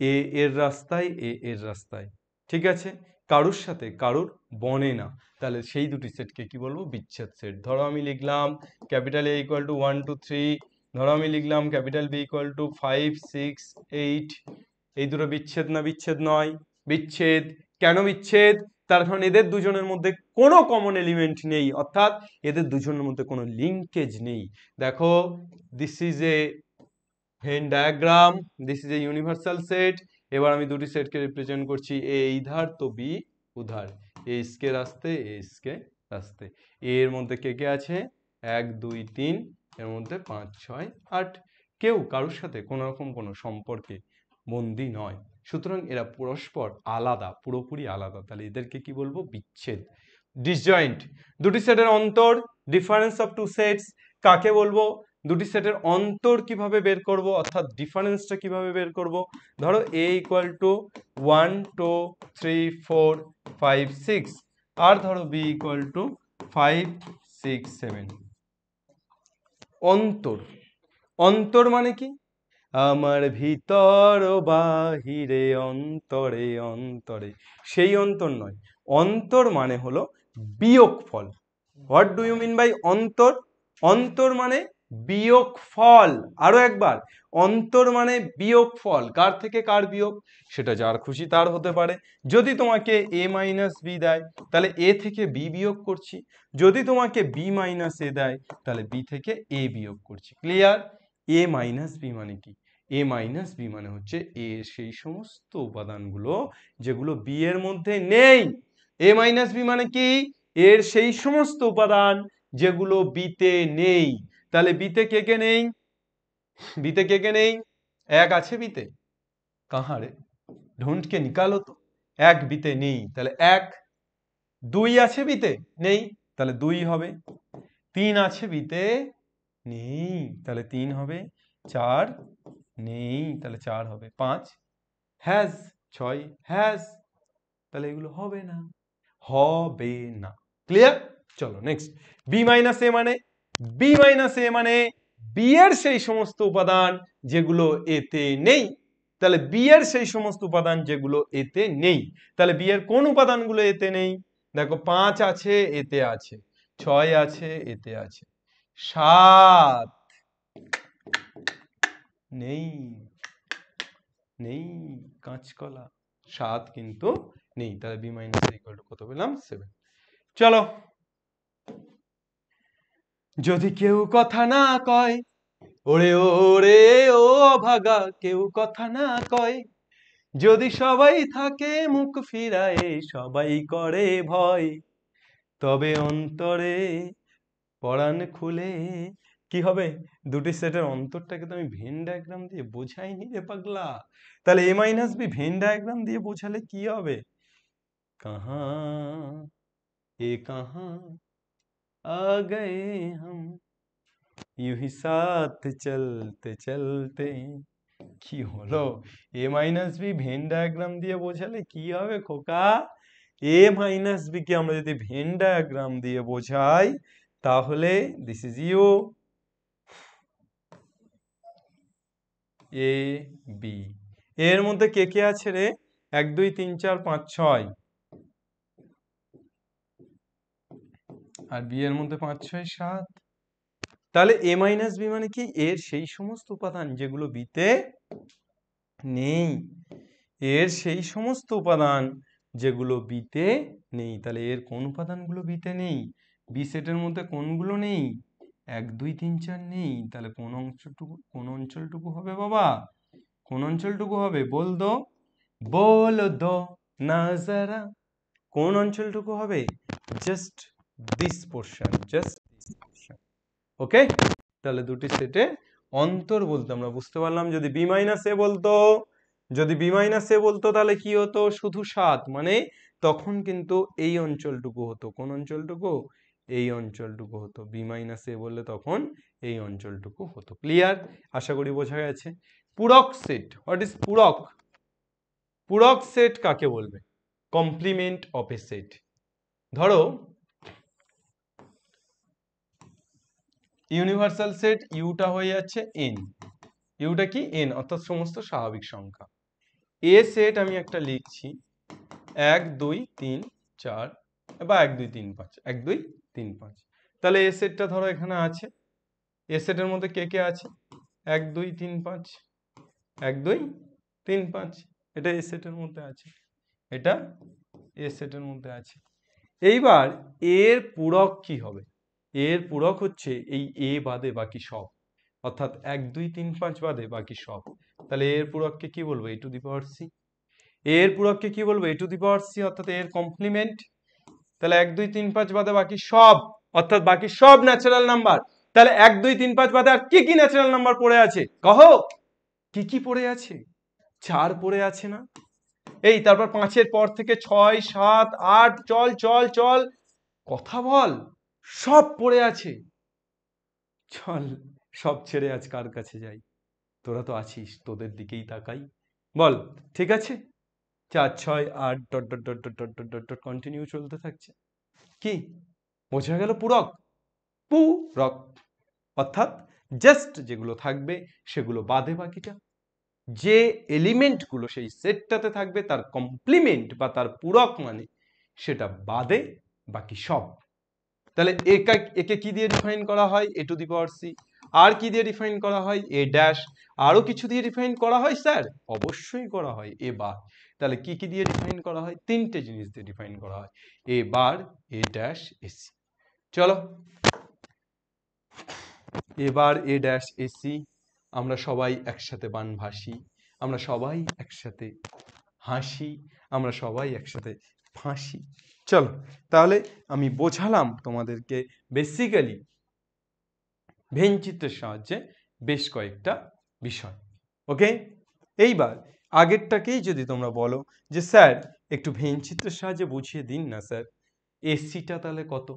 Speaker 1: এ এর রাস্তায়, এ এর রাস্তায়, ঠিক আছে, কারুর সাথে কারুর বনে না, তাহলে সেই দুটি সেটকে কি বলবো? বিচ্ছেদ সেট। ধরো আমি লিখলাম ক্যাপিটাল এ ইকুয়াল টু 1 2 3, ধরো আমি লিখলাম ক্যাপিটাল বি ইকুয়াল টু 5 6 8, এই দুটো বিচ্ছেদ না বিচ্ছেদ নয়? বিচ্ছেদ। কেন বিচ্ছেদ? তার কারণ এদের দুজনের মধ্যে কোনো কমন এলিমেন্ট নেই, অর্থাৎ এদের দুজনের মধ্যে কোনো লিঙ্কেজ নেই। দেখো, this is a Venn diagram, this is a universal set. এবার আমি দুটি সেটকে রিপ্রেজেন্ট করছি, এ ইধার তো বি উধার, এ ইসকে রাস্তে, এ ইসকে রাস্তে। এর মধ্যে কে কে আছে? 1 2 3, এর মধ্যে 5 6 8। কেউ কারোর সাথে কোনো রকম কোনো সম্পর্কে বন্দী নয়, সুতরাং এরা পরস্পর আলাদা, পুরোপুরি আলাদা। তাহলে এদেরকে কি বলবো? বিচ্ছেদ। ডিসজয়েন্ট, দুটি সেটের অন্তর, ডিফারেন্স অফ টু সেটস কাকে বলবো? দুটি সেটের অন্তর কিভাবে বের করব, অর্থাৎ ডিফারেন্সটা কিভাবে বের করব? ধরো a ইকুয়াল টু 1 2 3 4 5 6, আর ধরো b ইকুয়াল টু 5 6 7। অন্তর, অন্তর মানে কি? আমার ভিতর ও বাহিরে অন্তরে অন্তরে, সেই অন্তর নয়। অন্তর মানে হলো বিয়োগফল। What do you mean by অন্তর? অন্তর মানে বিয়োগফল। আরো একবার, অন্তর মানে বিয়োগফল। কার থেকে কার বিয়োগ? সেটা যার খুশি তার হতে পারে। যদি তোমাকে a মাইনাস বি দেয়, তাহলে a থেকে b বিয়োগ করছি। যদি তোমাকে b মাইনাস a দেয়, তাহলে b থেকে a বিয়োগ করছি। ক্লিয়ার? a মাইনাস বি মানে কি? a মাইনাস বি মানে হচ্ছে a এর সেই সমস্ত উপাদানগুলো যেগুলো b এর মধ্যে নেই। a মাইনাস বি মানে কি? এর সেই সমস্ত উপাদান যেগুলো বিতে নেই। তাহলে বিতে কে কে নেই? বিতে কে কে নেই? 1 আছে বিতে? কাহা রে, ढूंढ के निकालो तो। 1 বিতে নেই, তাহলে 1। 2 আছে বিতে? নেই, তাহলে 2 হবে। 3 আছে বিতে? নেই, তাহলে 3 হবে। 4 নেই, তাহলে 4 হবে। 5 হ্যাজ, 6 হ্যাজ, তাহলে এগুলো হবে না, হবে না। ক্লিয়ার? চলো নেক্সট। বি মাইনাস এ মানে? বি মাইনাস এ মানে বি এর সেই সমস্ত উপাদান যেগুলো এতে নেই। তাহলে বি এর সেই সমস্ত উপাদান যেগুলো এতে নেই, তাহলে বি এর কোন উপাদানগুলো এতে নেই? দেখো 5 আছে, এতে আছে। 6 আছে, এতে আছে। 7 নেই, নেই, কাঁচকলা। 7 কিন্তু নেই, তাহলে বি মাইনাস ইকুয়াল টু কত পেলাম? 7। চলো, যদি কেউ কথা না কয়, ওরে ওরে ও অভাগা, কেউ কথা না কয়, যদি সবাই থাকে মুখ ফিরায়ে, সবাই করে ভয়, তবে অন্তরে পরাণ খুলে কি হবে? দুটি সেটের অন্তরটাকে তো আমি ভেন ডায়াগ্রাম দিয়ে বোঝাইনি রে পাগলা। তাহলে এ মাইনাস বি ভেন ডায়াগ্রাম দিয়ে বোঝালে কি হবে? कहाँ ये कहाँ आ गए हम, यूं ही साथ चलते चलते। কি হলো? এ মাইনাস বি ভেন ডায়াগ্রাম দিয়ে বোঝালে কি হবে খোকা? এ মাইনাস বি কে আমরা যদি ভেন ডায়াগ্রাম দিয়ে বোঝাই তাহলে this is U, A B. এর মধ্যে কে কে আছে রে? 1 2 3 4 5 6, আর বি এর মধ্যে 5 6 7। তাহলে এ মাইনাস বি মানে কি? এর সেই সমস্ত উপাদান যেগুলো বিতে নেই, এর সেই সমস্ত উপাদান যেগুলো বিতে নেই। তাহলে এর কোন উপাদানগুলো বিতে নেই? বি সেটের মধ্যে কোনগুলো নেই? 1 2 3 4 নেই। তাহলে কোন অঞ্চলটুকু হবে বাবা? কোন অঞ্চলটুকু হবে? বল দো না যারা, কোন অঞ্চলটুকু হবে? Just this portion, just this portion. Okay, তাহলে দুটি সেটে অন্তর বলতে আমরা বুঝতে পারলাম। যদি বি মাইনাস এ বলতো, যদি বি মাইনাস এ বলতো তাহলে কি হতো? শুধু 7, মানে তখন কিন্তু এই অঞ্চলটুকু হতো। কোন অঞ্চলটুকু? এই অঞ্চলটুকু হতো। বি মাইনাস এ বললে তখন এই অঞ্চলটুকু হতো। ক্লিয়ার? আশা করি বোঝা গেছে। পূরক সেট, হোয়াট ইজ পূরক? পূরক সেট কাকে বলবে? Complement of A set. ধরো ইউনিভার্সাল সেট ইউটা হয়ে যাচ্ছে এন, ইউটা কি? এন, অর্থাৎ সমস্ত স্বাভাবিক সংখ্যা। এ সেট আমি একটা লিখছি 1 2 3 4 বা 1 2 3 5, 1 2 3 5। তাহলে এ সেটটা ধরো এখানে আছে। এ সেটের মধ্যে কে কে আছে? 1 2 3 5, 1 2 3 5। এটা এ সেটের মধ্যে আছে, এটা এ সেটের মধ্যে আছে। এইবার এর পূরক কি হবে? এর পূরক হচ্ছে এই এ বাদে বাকি সব, অর্থাৎ 1 2 3 5 বাদে বাকি সব। তাহলে এর পূরককে কি বলবো? এ টু দি পাওয়ার সি। এর পূরককে কি বলবো? এ টু দি পাওয়ার সি, অর্থাৎ এর কমপ্লিমেন্ট। তাহলে 1 2 3 5 বাদে বাকি সব, অর্থাৎ বাকি সব ন্যাচারাল নাম্বার। তাহলে 1 2 3 5 বাদে আর কি কি ন্যাচারাল নাম্বার পড়ে আছে? কহো, কি কি পড়ে আছে? 4 পড়ে আছে না? এই তারপর 5 এর পর থেকে 6 7 8, চল চল চল, কথা বল, সব পড়ে আছে। চল সব ছেড়ে আজ কার কাছে যাই? তোরা তো আছিস, তোদের দিকেই তাকাই। বল, ঠিক আছে? 4 6 8 dot dot dot dot dot dot dot dot continue চলতে থাকছে। কি বোঝা গেল? পূরক, পূরক অর্থাৎ জাস্ট যেগুলো থাকবে সেগুলো বাদে বাকিটা, যে এলিমেন্টগুলো সেই সেটটাতে থাকবে তার কমপ্লিমেন্ট বা তার পূরক মানে সেটা বাদে বাকি সব। তাহলে একে কি দিয়ে ডিফাইন করা হয়? এ টু দি পাওয়ার সি। আর কি দিয়ে ডিফাইন করা হয়? A dash. আরো কিছু দিয়ে ডিফাইন করা হয় স্যার? অবশ্যই করা হয়, এ বার। তাহলে কি কি দিয়ে ডিফাইন করা হয়? তিনটে জিনিস দিয়ে ডিফাইন করা হয়, এ বার, এ ড্যাশ, এ সি। চলো এবার এ ড্যাশ এ সি, আমরা সবাই একসাথে বানভাসি, আমরা সবাই একসাথে হাসি, আমরা সবাই একসাথে ফাঁসি। চলো তাহলে আমি বোঝালাম তোমাদেরকে বেসিক্যালি ভেনচিত্রের সাহায্যে বেশ কয়েকটা বিষয়। ওকে, এইবার আগেরটাকেই যদি তোমরা বলো যে স্যার একটু ভেনচিত্রের সাহায্যে বুঝিয়ে দিন না স্যার, এসিটা তাহলে কত?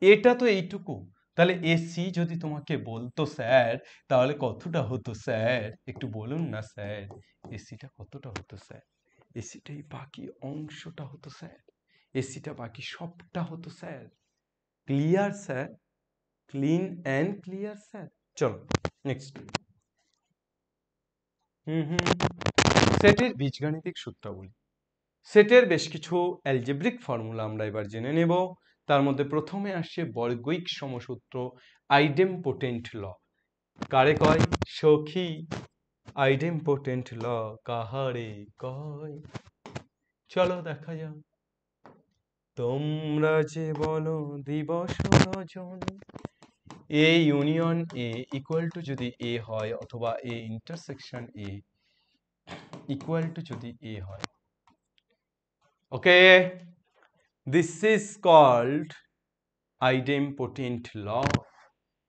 Speaker 1: এটা তো এইটুকু, তাহলে এসি যদি তোমাকে বলতো স্যার তাহলে কতটা হতো স্যার? একটু বলুন না স্যার, এসিটা কতটা হতো স্যার? এসিটাই বাকি অংশটা হতো স্যার, এসিটা বাকি সবটা হতো sir. Clear sir? Clean and clear sir. চলো নেক্সট। সেটের বীজগাণিতিক সূত্রাবলী। সেটের বেশ কিছু অ্যালজেব্রিক ফর্মুলা আমরা এবার জেনে নেব। তার মধ্যে প্রথমে আসছে বর্গৈক সমসূত্র, আইডেমপোটেন্ট ল। কারে কয় সখী? আইডেমপোটেন্ট ল কাহারে কয়? চলো দেখা যাক। তোমরা যে বলো দিবস রজনী, A union A equal to যদি এ হয় অথবা A intersection A, equal to যদি এ হয়, okay, this is called idempotent law.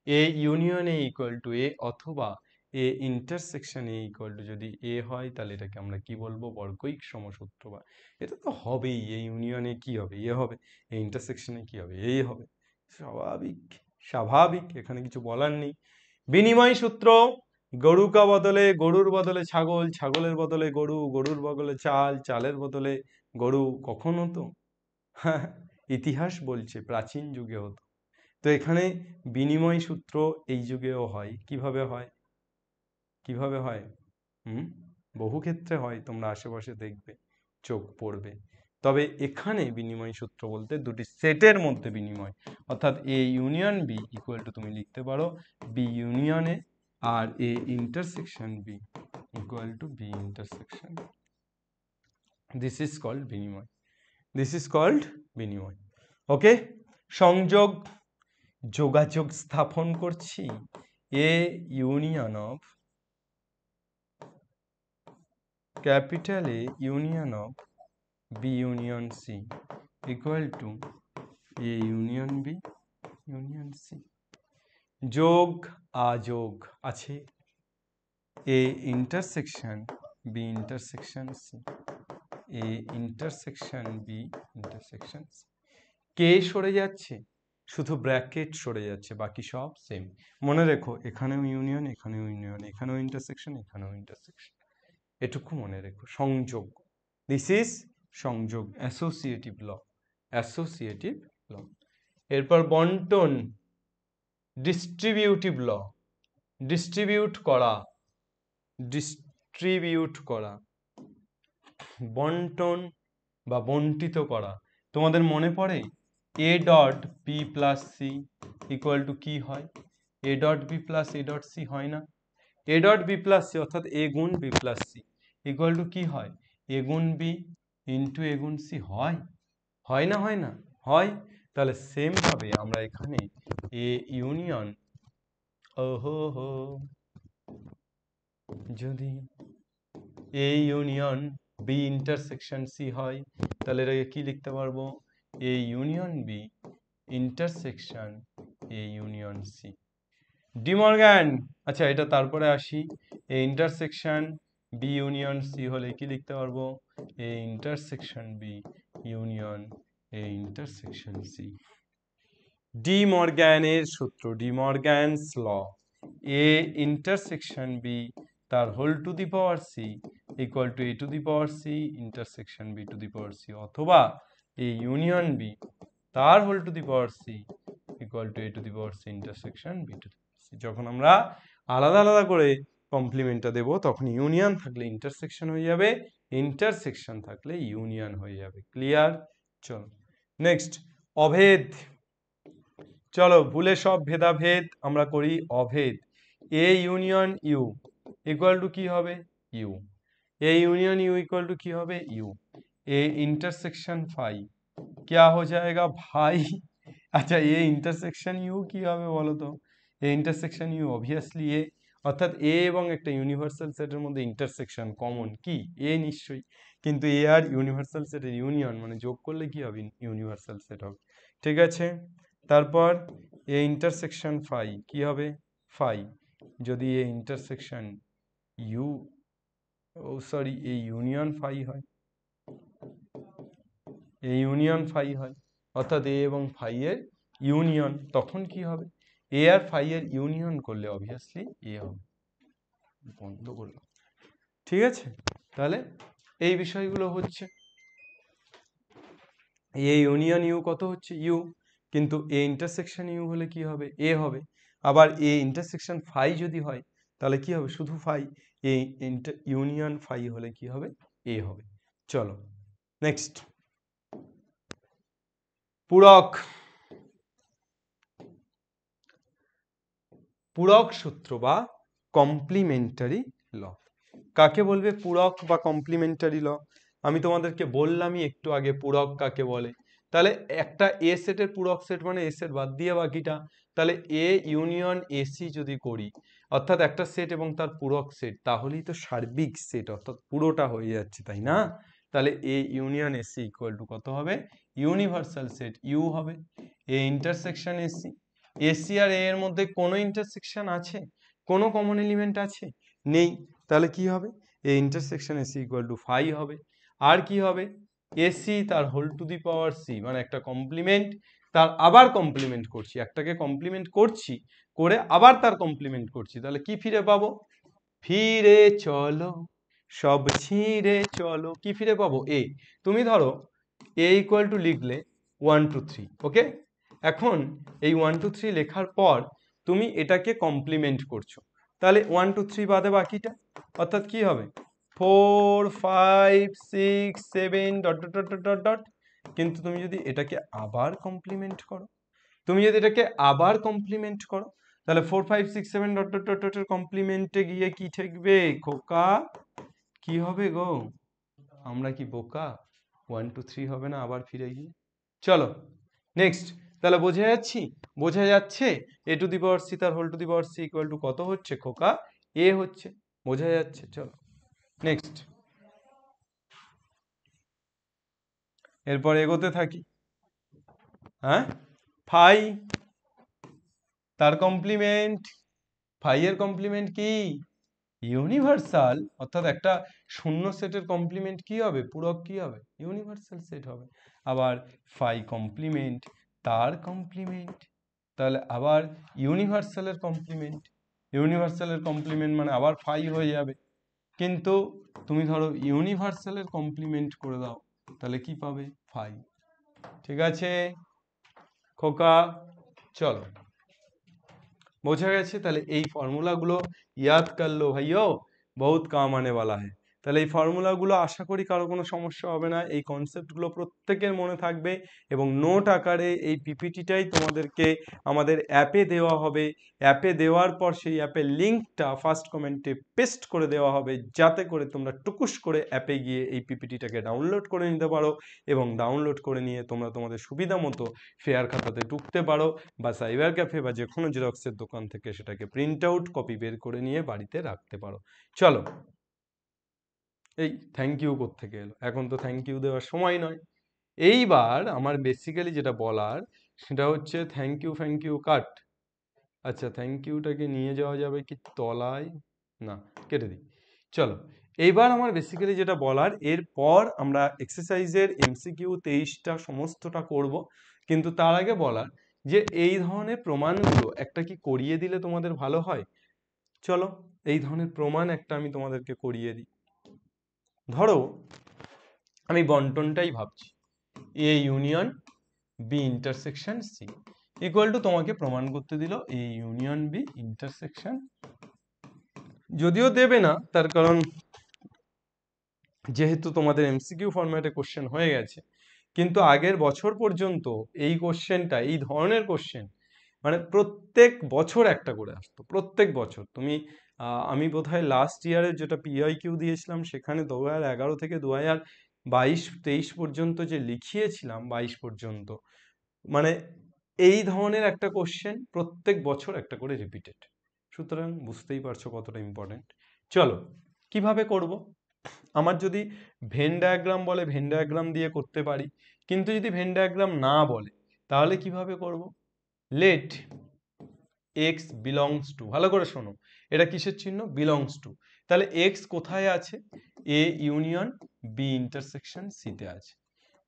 Speaker 1: A union A equal to A, অথবা A intersection A equal to যদি এ হয়, তাহলে এটাকে আমরা কি বলবো, বর্গৈক সমসূত্র। বা এটা তো হবেই, এই ইউনিয়নে কি হবে, এ হবে, এই ইন্টারসেকশনে কি হবে, এই হবে, স্বাভাবিক স্বাভাবিক, এখানে কিছু বলার নেই। বিনিময় সূত্র, গরু কা বদলে গরুর বদলে ছাগল, ছাগলের বদলে গরু, গরুর বদলে চাল, চালের বদলে গরু, কখন হতো? হ্যাঁ, ইতিহাস বলছে প্রাচীন যুগে হতো। তো এখানে বিনিময় সূত্র এই যুগেও হয়। কিভাবে হয়, কিভাবে হয়? বহু ক্ষেত্রে হয়, তোমরা আশেপাশে দেখবে, চোখ পড়বে। তবে এখানে বিনিময় সূত্র বলতে দুটি সেটের মধ্যে বিনিময়, অর্থাৎ A union B equal to তুমি লিখতে পারো বি ইউনিয়ন এ, আর A intersection B equal to B intersection. This is called বিনিময়, দিস ইজ কল্ড বিনিময়। ওকে, সংযোগ, যোগাযোগ স্থাপন করছি। A union of capital A union of B union C equal to A union B union C. যোগ আযোগ আছে, A intersection B intersection C, A intersection B intersection C. কে সরে যাচ্ছে, শুধু ব্র্যাকেট সরে যাচ্ছে, বাকি সব সেম। মনে রেখো, এখানেও ইউনিয়ন, এখানেও ইউনিয়ন, এখানেও ইন্টারসেকশন, এখানেও ইন্টারসেকশন, এটুকু মনে রেখো। সংযোগ, দিস ইজ সংযোগ, অ্যাসোসিয়েটিভ ল, অ্যাসোসিয়েটিভ ল। এরপর বন্টন, ডিস্ট্রিবিউটিভ ল, ডিস্ট্রিবিউট করা, ডিস্ট্রিবিউট করা, বন্টন বা বন্টিত করা। তোমাদের মনে পড়ে A dot B plus C equal to কি হয়? A dot B plus A dot C হয় না? A dot B plus C অর্থাৎ এ গুণ B plus C equal to কি হয়? এ গুণ বি ইন্টু এ গুণ সি হয়, হয় না? হয় না? হয়। তাহলে সেম ভাবে আমরা এখানে এ ইউনিয়ন, ওহো হো, যদি A union B intersection C হয়, তাহলে এটাকে কি লিখতে পারবো? A union B intersection A union C. De Morgan, আচ্ছা এটা তারপরে আসি। A intersection B union C হলে কি লিখতে পারবো? A intersection B union A intersection C. ডি মর্গ্যানের সূত্র, De Morgan's law, A intersection B তার whole to the power C equal to A to the power C intersection B to the power C, অথবা A union B তার whole to the power C equal to A to the power C intersection B to the power C. যখন আমরা আলাদা আলাদা করে কমপ্লিমেন্টটা দেব, তখন union থাকলে intersection হয়ে যাবে, ইন্টারসেকশন থাকলে ইউনিয়ন হয়ে যাবে। ক্লিয়ার? চলো নেক্সট, অভেদ। চলো ভুলে সব ভেদাভেদ আমরা করি অভেদ। A union U equal to কি হবে? U. A union U equal to की होवे यू। ए इंटरसेक्शन फाई क्या हो जाएगा भाई? अच्छा ये इंटरसेक्शन यू की होवे बोलो तो? ए इंटरसेक्शन यू অবভিয়াসলি এ, অর্থাৎ এ এবং একটা ইউনিভার্সাল সেটের মধ্যে ইন্টারসেকশন কমন কি? এ নিশ্চয়ই, কিন্তু এ আর ইউনিভার্সাল সেটের ইউনিয়ন মানে যোগ করলে কি হবে? ইউনিভার্সাল সেট হবে। ঠিক আছে, তারপর এ ইন্টারসেকশন ফাই কি হবে? ফাই। যদি A intersection U, oh sorry, এই ইউনিয়ন ফাই হয়, এই ইউনিয়ন ফাই হয়, অর্থাৎ এ এবং ফাই এর ইউনিয়ন, তখন কি হবে? এ আর ফাই এর ইউনিয়ন করলে অবভিয়াসলি এ হবে। বন্ধ করলাম। ঠিক আছে, তাহলে এই বিষয়গুলো হচ্ছে এ ইউনিয়ন ইউ কত হচ্ছে? ইউ, কিন্তু এ ইন্টারসেকশন ইউ হলে কি হবে? এ হবে। আবার এ ইন্টারসেকশন ফাই যদি হয় তাহলে কি হবে? শুধু ফাই। এ ইউনিয়ন ফাই হলে কি হবে? এ হবে। চলো নেক্সট, পূরক। পূরক সূত্র বা কমপ্লিমেন্টারি ল কাকে বলবে? পূরক বা কমপ্লিমেন্টারি ল। আমি তোমাদেরকে বললামই একটু আগে পূরক কাকে বলে। তাহলে একটা এ সেটের পূরক সেট মানে এ সেট বাদ দিয়ে বাকিটা, তাহলে এ ইউনিয়ন এসি যদি করি অর্থাৎ একটা সেট এবং তার পূরক সেট, তাহলেই তো সার্বিক সেট অর্থাৎ পুরোটা হয়ে যাচ্ছে, তাই না? তাহলে এ ইউনিয়ন এসি ইকুয়াল টু কত হবে? ইউনিভার্সাল সেট ইউ হবে। এ ইন্টারসেকশন এসি, এসি আর এ এর মধ্যে কোনো ইন্টারসেকশন আছে, কোনো কমন এলিমেন্ট আছে? নেই। তাহলে কি হবে? A intersection A C equal to phi হবে। আর কি হবে? এসি তার whole to the power C, মানে একটা কমপ্লিমেন্ট তার আবার কমপ্লিমেন্ট করছি, একটাকে কমপ্লিমেন্ট করছি করে আবার তার কমপ্লিমেন্ট করছি, তাহলে কি ফিরে পাবো? ফিরে চলো সব ছিঁড়ে চলো, কি ফিরে পাবো? এ। তুমি ধরো এ ইকুয়াল টু লিখলে 1 2 3, ওকে? এখন এই 1 2 3 লেখার পর তুমি এটাকে কমপ্লিমেন্ট করছো, তাহলে 1 2 3 বাদে বাকিটা, অর্থাৎ কি হবে? 4 5 6 7 dot dot dot dot dot. কিন্তু তুমি যদি এটাকে আবার কমপ্লিমেন্ট করো, তুমি যদি এটাকে আবার কমপ্লিমেন্ট করো, তাহলে 4 5 6 7 ডট ডট ডট ডটের কমপ্লিমেন্টে গিয়ে কি ঠেকবে খোকা? কি হবে গো? আমরা কি বোকা? 1 2 3 হবে না আবার ফিরে গিয়ে? চলো নেক্সট। তাহলে বোঝা যাচ্ছি, বোঝা যাচ্ছে A to the power C তার whole to the power C equal to কত হচ্ছে খোকা? এ হচ্ছে। বোঝা যাচ্ছে? চলো নেক্সট, এরপর এগোতে থাকি। হ্যাঁ, ফাই তার কমপ্লিমেন্ট, ফাই এর কমপ্লিমেন্ট কি? ইউনিভার্সাল, অর্থাৎ একটা শূন্য সেটের কমপ্লিমেন্ট কি হবে? পূরক কি হবে? ইউনিভার্সাল সেট হবে। আবার ফাই কমপ্লিমেন্ট তার কমপ্লিমেন্ট, তাহলে আবার ইউনিভার্সালের কমপ্লিমেন্ট, ইউনিভার্সালের কমপ্লিমেন্ট মানে আবার ফাই হয়ে যাবে। কিন্তু তুমি ধরো ইউনিভার্সালের কমপ্লিমেন্ট করে দাও, তাহলে কি পাবে? ফাই। ঠিক আছে খোকা? চলো বোঝা গেছে। তাহলে এই ফর্মুলাগুলো ইয়াদ কর লো ভাইও, বহুত কাম আনে वाला है। তাহলে এই ফর্মুলাগুলো আশা করি কারো কোনো সমস্যা হবে না, এই কনসেপ্টগুলো প্রত্যেকের মনে থাকবে এবং নোট আকারে এই পিপিটিটাই তোমাদেরকে আমাদের অ্যাপে দেওয়া হবে। অ্যাপে দেওয়ার পর সেই অ্যাপের লিঙ্কটা ফার্স্ট কমেন্টে পেস্ট করে দেওয়া হবে, যাতে করে তোমরা টুকুস করে অ্যাপে গিয়ে এই পিপিটিটাকে ডাউনলোড করে নিতে পারো এবং ডাউনলোড করে নিয়ে তোমরা তোমাদের সুবিধা মতো ফেয়ার খাতাতে ঢুকতে পারো বা সাইবার ক্যাফে বা যে কোনো জেরক্সের দোকান থেকে সেটাকে প্রিন্ট আউট কপি বের করে নিয়ে বাড়িতে রাখতে পারো। চলো, এই থ্যাংক ইউ কোত্থেকে এলো? এখন তো থ্যাংক ইউ দেওয়ার সময় নয়। এইবার আমার বেসিক্যালি যেটা বলার সেটা হচ্ছে থ্যাংক ইউ কাট। আচ্ছা, থ্যাংক ইউটাকে নিয়ে যাওয়া যাবে কি তলায়? না, কেটে দিই। চলো, এইবার আমার বেসিক্যালি যেটা বলার, এরপর আমরা এক্সারসাইজের এমসিকিউ 23টা সমস্তটা করব, কিন্তু তার আগে বলার যে এই ধরনের প্রমাণগুলো একটা কি করিয়ে দিলে তোমাদের ভালো হয়? চলো এই ধরনের প্রমাণ একটা আমি তোমাদেরকে করিয়ে দিই। ধরো আমি বন্টনটাই ভাবছি, A union B intersection C equal to, তোমাকে প্রমাণ করতে দিল এ ইউনিয়ন বি ইন্টারসেকশন, যদিও দেবে না তার কারণ যেহেতু তোমাদের এমসিকিউ ফরম্যাটে কোশ্চেন হয়ে গেছে, কিন্তু আগের বছর পর্যন্ত এই কোশ্চেনটা, এই ধরনের কোশ্চেন মানে প্রত্যেক বছর একটা করে আসতো, প্রত্যেক বছর। তুমি আমি বোধহয় লাস্ট ইয়ারের যেটা পিআইকিউ দিয়েছিলাম সেখানে 2011 থেকে 2022-23 পর্যন্ত যে লিখিয়েছিলাম, 22 পর্যন্ত, মানে এই ধরনের একটা কোশ্চেন প্রত্যেক বছর একটা করে রিপিটেড। সুতরাং বুঝতেই পারছো কতটা ইম্পর্টেন্ট। চলো কিভাবে করব? আমার যদি ভেন ডায়াগ্রাম বলে ভেন ডায়াগ্রাম দিয়ে করতে পারি, কিন্তু যদি ভেন ডায়াগ্রাম না বলে তাহলে কিভাবে করব? লেট এক্স বিলংস টু, ভালো করে শোনো, এটা কিসের চিহ্ন? Belongs to. তাহলে এক্স কোথায় আছে? এ ইউনিয়ন বি ইন্টারসেকশন সিতে আছে।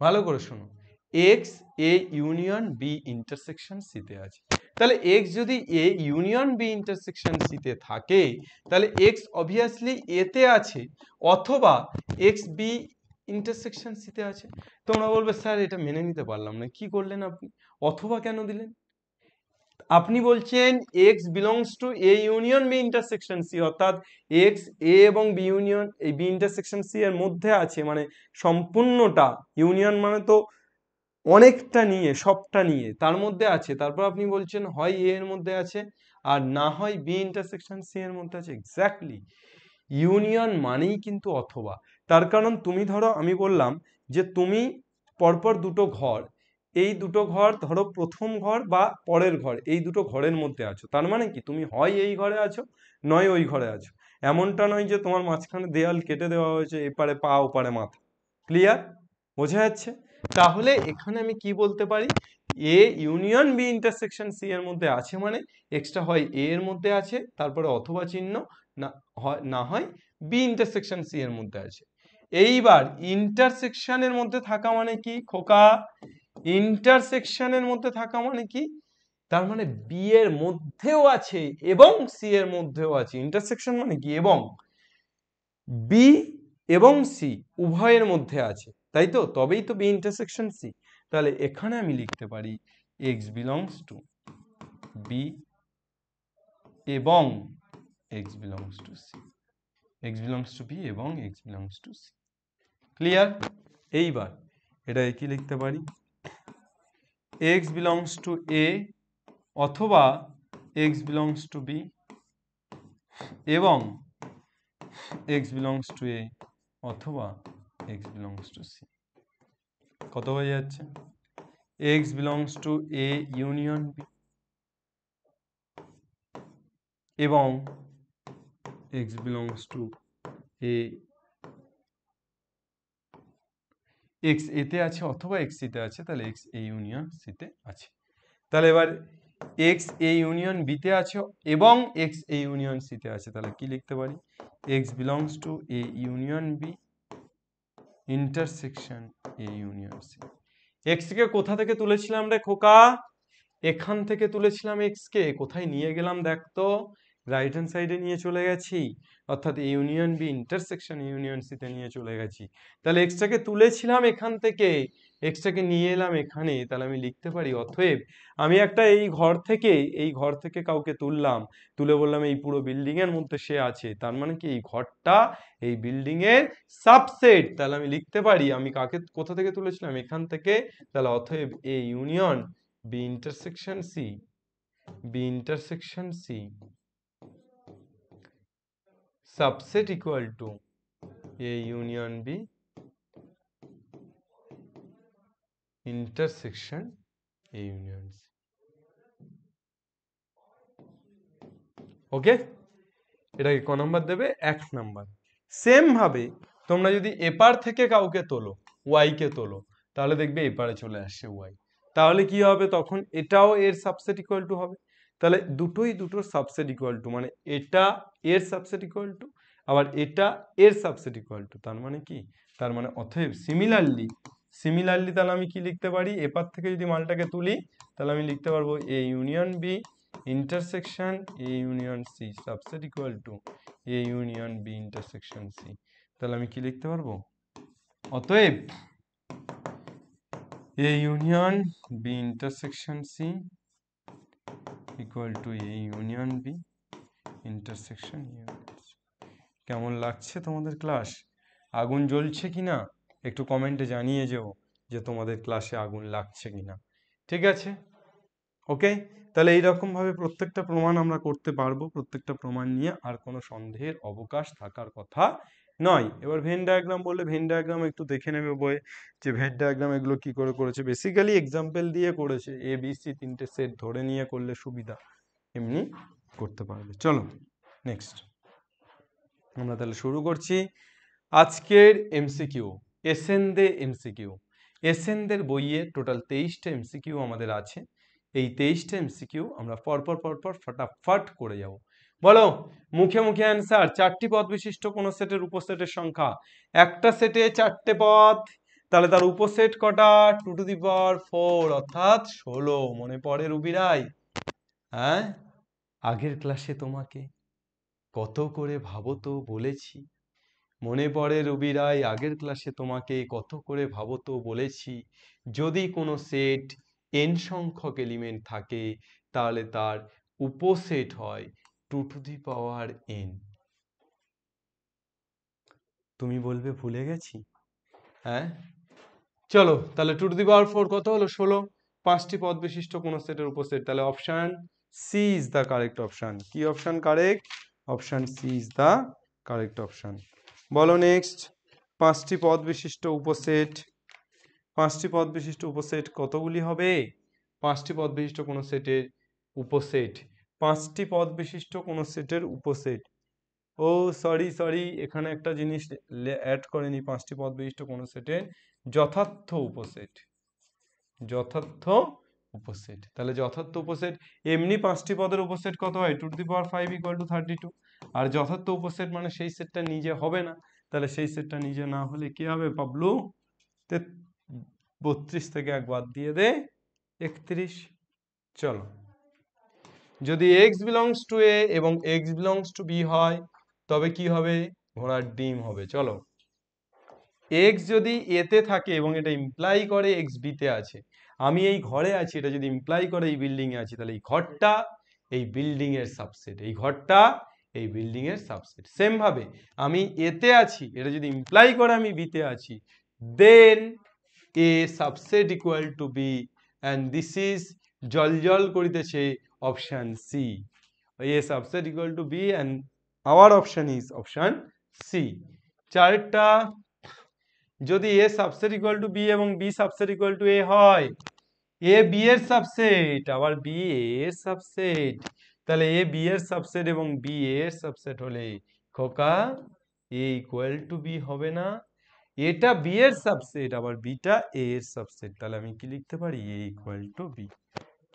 Speaker 1: ভালো করে শোনো, X A union B intersection সিতে আছে। তাহলে এক্স যদি এ ইউনিয়ন বি ইন্টারসেকশন সিতে থাকে, তাহলে এক্স অবভিয়াসলি এতে আছে অথবা এক্স বি ইন্টারসেকশন সিতে আছে। তোমরা বলবে স্যার এটা মেনে নিতে পারলাম না, কি করলেন আপনি, অথবা কেন দিলেন? আপনি বলছেন X belongs to A union B intersection C, অর্থাৎ এক্স এ এবং বি ইউনিয়ন এই বি ইন্টারসেকশন সি এর মধ্যে আছে, মানে সম্পূর্ণটা, ইউনিয়ন মানে তো অনেকটা নিয়ে, সবটা নিয়ে তার মধ্যে আছে। তারপর আপনি বলছেন হয় এ এর মধ্যে আছে আর না হয় বি ইন্টারসেকশন সি এর মধ্যে আছে। এক্স্যাক্টলি, ইউনিয়ন মানেই কিন্তু অথবা। তার কারণ তুমি ধরো আমি বললাম যে তুমি পরপর দুটো ঘর এই দুটো ঘর ধরো প্রথম ঘর বা পরের ঘর, এই দুটো ঘরের মধ্যে আছো, তার মানে কি তুমি হয় এই ঘরে আছো নয় ওই ঘরে আছো। এমনটা নয় যে তোমার মাঝখানে দেয়াল কেটে দেওয়া হয়েছে, এপারে পা ওপারে মাথা। ক্লিয়ার? বোঝা যাচ্ছে? তাহলে এখানে আমি কি বলতে পারি, A union B intersection C এর মধ্যে আছে, মানে এক্সটা হয় এ এর মধ্যে আছে তারপরে অথবা চিহ্ন, না হয় বি ইন্টারসেকশন সি এর মধ্যে আছে। এইবার ইন্টারসেকশনের মধ্যে থাকা মানে কি খোকা? ইন্টারসেকশনের মধ্যে থাকা মানে কি? তার মানে বি এর মধ্যেও আছে এবং সি এর মধ্যেও আছে। ইন্টারসেকশন মানে কি? এবং বি এবং সি উভয়ের মধ্যে আছে, তাই তো? তবেই তো বি ইন্টারসেকশন সি। তাহলে এখানে আমি লিখতে পারি এক্স বিলংস টু বি এবং X belongs to C, X belongs to B এবং X belongs to C. Clear? এইবার এটাকে কি লিখতে পারি, এক্স বিলংস টু এ অথবা এক্স বিলংস টু বি এবং এক্স বিলংস টু এ অথবা এক্স বিলংস টু সি। কত হয়ে যাচ্ছে? X belongs to A union B এবং X belongs to A, X এতে আছে অথবা এক্স সিতে আছে, তাহলে এক্স এ ইউনিয়ন সিতে আছে। তাহলে এবার এক্স এ ইউনিয়ন বিতে আছে এবং এক্স এ ইউনিয়ন সিতে আছে, তাহলে কি লিখতে পারি, X belongs to A union B intersection A union C. X কে কোথা থেকে তুলেছিলাম রে খোকা? এখান থেকে তুলেছিলাম এক্স কে, কোথায় নিয়ে গেলাম দেখ তো, রাইট হ্যান্ড সাইডে নিয়ে চলে গেছি, অর্থাৎ A union B intersection union C তে নিয়ে চলে গেছি। তাহলে এক্সটাকে তুলেছিলাম এখান থেকে, এক্সটাকে নিয়ে এলাম এখানে, তাহলে আমি লিখতে পারি অতএব আমি একটা এই ঘর থেকে কাউকে তুললাম, তুলে বললাম এই পুরো বিল্ডিং এর মধ্যে সে আছে, তার মানে কি এই ঘরটা এই বিল্ডিং এর সাবসেট। তাহলে আমি লিখতে পারি আমি কাকে কোথা থেকে তুলেছিলাম, এখান থেকে। তাহলে অতএব A union B intersection C, B intersection C subset equal to A union B intersection A union C. ওকে, এটাকে ক নাম্বার দেবে? 1 নাম্বার। সেম ভাবে তোমরা যদি এপার থেকে কাউকে তোলো, ওয়াই কে তোলো, তাহলে দেখবে এপারে চলে আসছে ওয়াই, তাহলে কি হবে তখন? এটাও এর সাবসেট ইকুয়াল টু হবে। তাহলে দুটোই দুটোর সাবসেট ইকুয়াল টু, মানে এটা এর সাবসেট ইকুয়াল টু, আবার এটা এর সাবসেট ইকুয়াল টু। তার মানে কি? তার মানে অতএব সিমিলারলি তাহলে আমি কি লিখতে পারি, এপার থেকে যদি মালটাকে তুলি তাহলে আমি লিখতে পারবো A union B intersection A union C subset equal to A union B intersection C। তাহলে আমি কি লিখতে পারবো? অতএব A union B intersection C equal to A union B intersection A union C। কেমন লাগছে তোমাদের ক্লাস? আগুন জ্বলছে কিনা একটু কমেন্টে জানিয়ে যেও যে তোমাদের ক্লাসে আগুন লাগছে কিনা। ঠিক আছে? ওকে, তাহলে এইরকম ভাবে প্রত্যেকটা প্রমাণ আমরা করতে পারবো, প্রত্যেকটা প্রমাণ নিয়ে আর কোনো সন্দেহের অবকাশ থাকার কথা নয়। এবার ভেন ডায়াগ্রাম বললে ভেন ডায়াগ্রাম একটু দেখে নেবে বইয়ে, যে ভেন ডায়াগ্রাম এগুলো কি করে করেছে। বেসিক্যালি এক্সাম্পল দিয়ে করেছে, এ বি সি তিনটে সেট ধরে নিয়ে করলে সুবিধা, এমনি করতে পারবে। চলো নেক্সট আমরা তাহলে শুরু করছি আজকের এমসিকিউ, এসএনদের এমসিকিউ। এসএনদের বইয়ে টোটাল 23টা এমসিকিউ আমাদের আছে। এই 23টা এমসিকিউ আমরা পরপর ফটাফট করে যাব। বলো মুখে মুখে অ্যান্সার। 4টি পদ বিশিষ্ট কোন সেটের উপসেটের সংখ্যা? একটা সেটে 4টে পদ, তাহলে তার উপসেট কটা? 2 টু দি পাওয়ার 4 অর্থাৎ 16। মনে পড়ে রুবিরাই? হ্যাঁ, আগের ক্লাসে তোমাকে কত করে ভাবো তো বলেছি, মনে পড়ে রবি রায়? আগের ক্লাসে তোমাকে কত করে ভাবতো বলেছি, যদি কোনো সেট n সংখ্যক এলিমেন্ট থাকে তাহলে তার উপসেট হয় 2 টু দি পাওয়ার n। তুমি বলবে ভুলে গেছি? হ্যাঁ, চলো তাহলে 2 টু দি পাওয়ার 4 কত হলো? 16। 5টি পদ বিশিষ্ট কোন সেটের উপসেট? তাহলে option C is the correct option. কি option correct? Option C is the correct option. বলো নেক্সট, 5টি পদ বিশিষ্ট উপসেট, পাঁচটি পদ বিশিষ্ট উপসেট কতগুলি হবে? পাঁচটি পদ বিশিষ্ট কোনো সেটের উপসেট, পাঁচটি পদ বিশিষ্ট কোনো সেটের উপসেট। ও সরি, এখানে একটা জিনিস অ্যাড করেনি, পাঁচটি পদ বিশিষ্ট কোনো সেটের যথার্থ উপসেট। যথার্থ উপসেট, তাহলে যথার্থ উপসেট এমনি পাঁচটি পদের উপসেট কত হয়? 2⁵ = 32। আর যথার্থ উপসেট মানে সেই সেটটা নিজে হবে না, তাহলে সেই সেটটা নিজে না হলে কি হবে পাবলু? 32 থেকে 1 বাদ দিয়ে দে 31। চলো, যদি x belongs to a এবং x belongs to b হয় তবে কি হবে? ঘোড়ার ডিম হবে। চলো, x যদি a তে থাকে এবং এটা ইমপ্লাই করে x b তে আছে, আমি এই ঘরে আছি, এটা যদি ইমপ্লাই করে এই বিল্ডিং এ আছি, তাহলে এই ঘরটা এই বিল্ডিং এর সাবসেট, এই ঘরটা এই বিল্ডিং এর সাবসেট। সেম ভাবে আমি a তে আছি, এটা যদি ইমপ্লাই করে আমি b তে আছি, then a subset equal to b, and this is জল করিতেছে option C. a subset equal to b and our option is option C। চারটা, যদি a subset equal to b এবং b subset equal two a হয়, a b এর subset আবার b a এর subset, তাহলে a b এর subset এবং b a এর সাবসেট হলে খোকা a ইকুয়াল টু b হবে না? এটা b এর সাবসেট আবার bটা a এর সাবসেট, তাহলে আমি কি লিখতে পারি? a equal to b।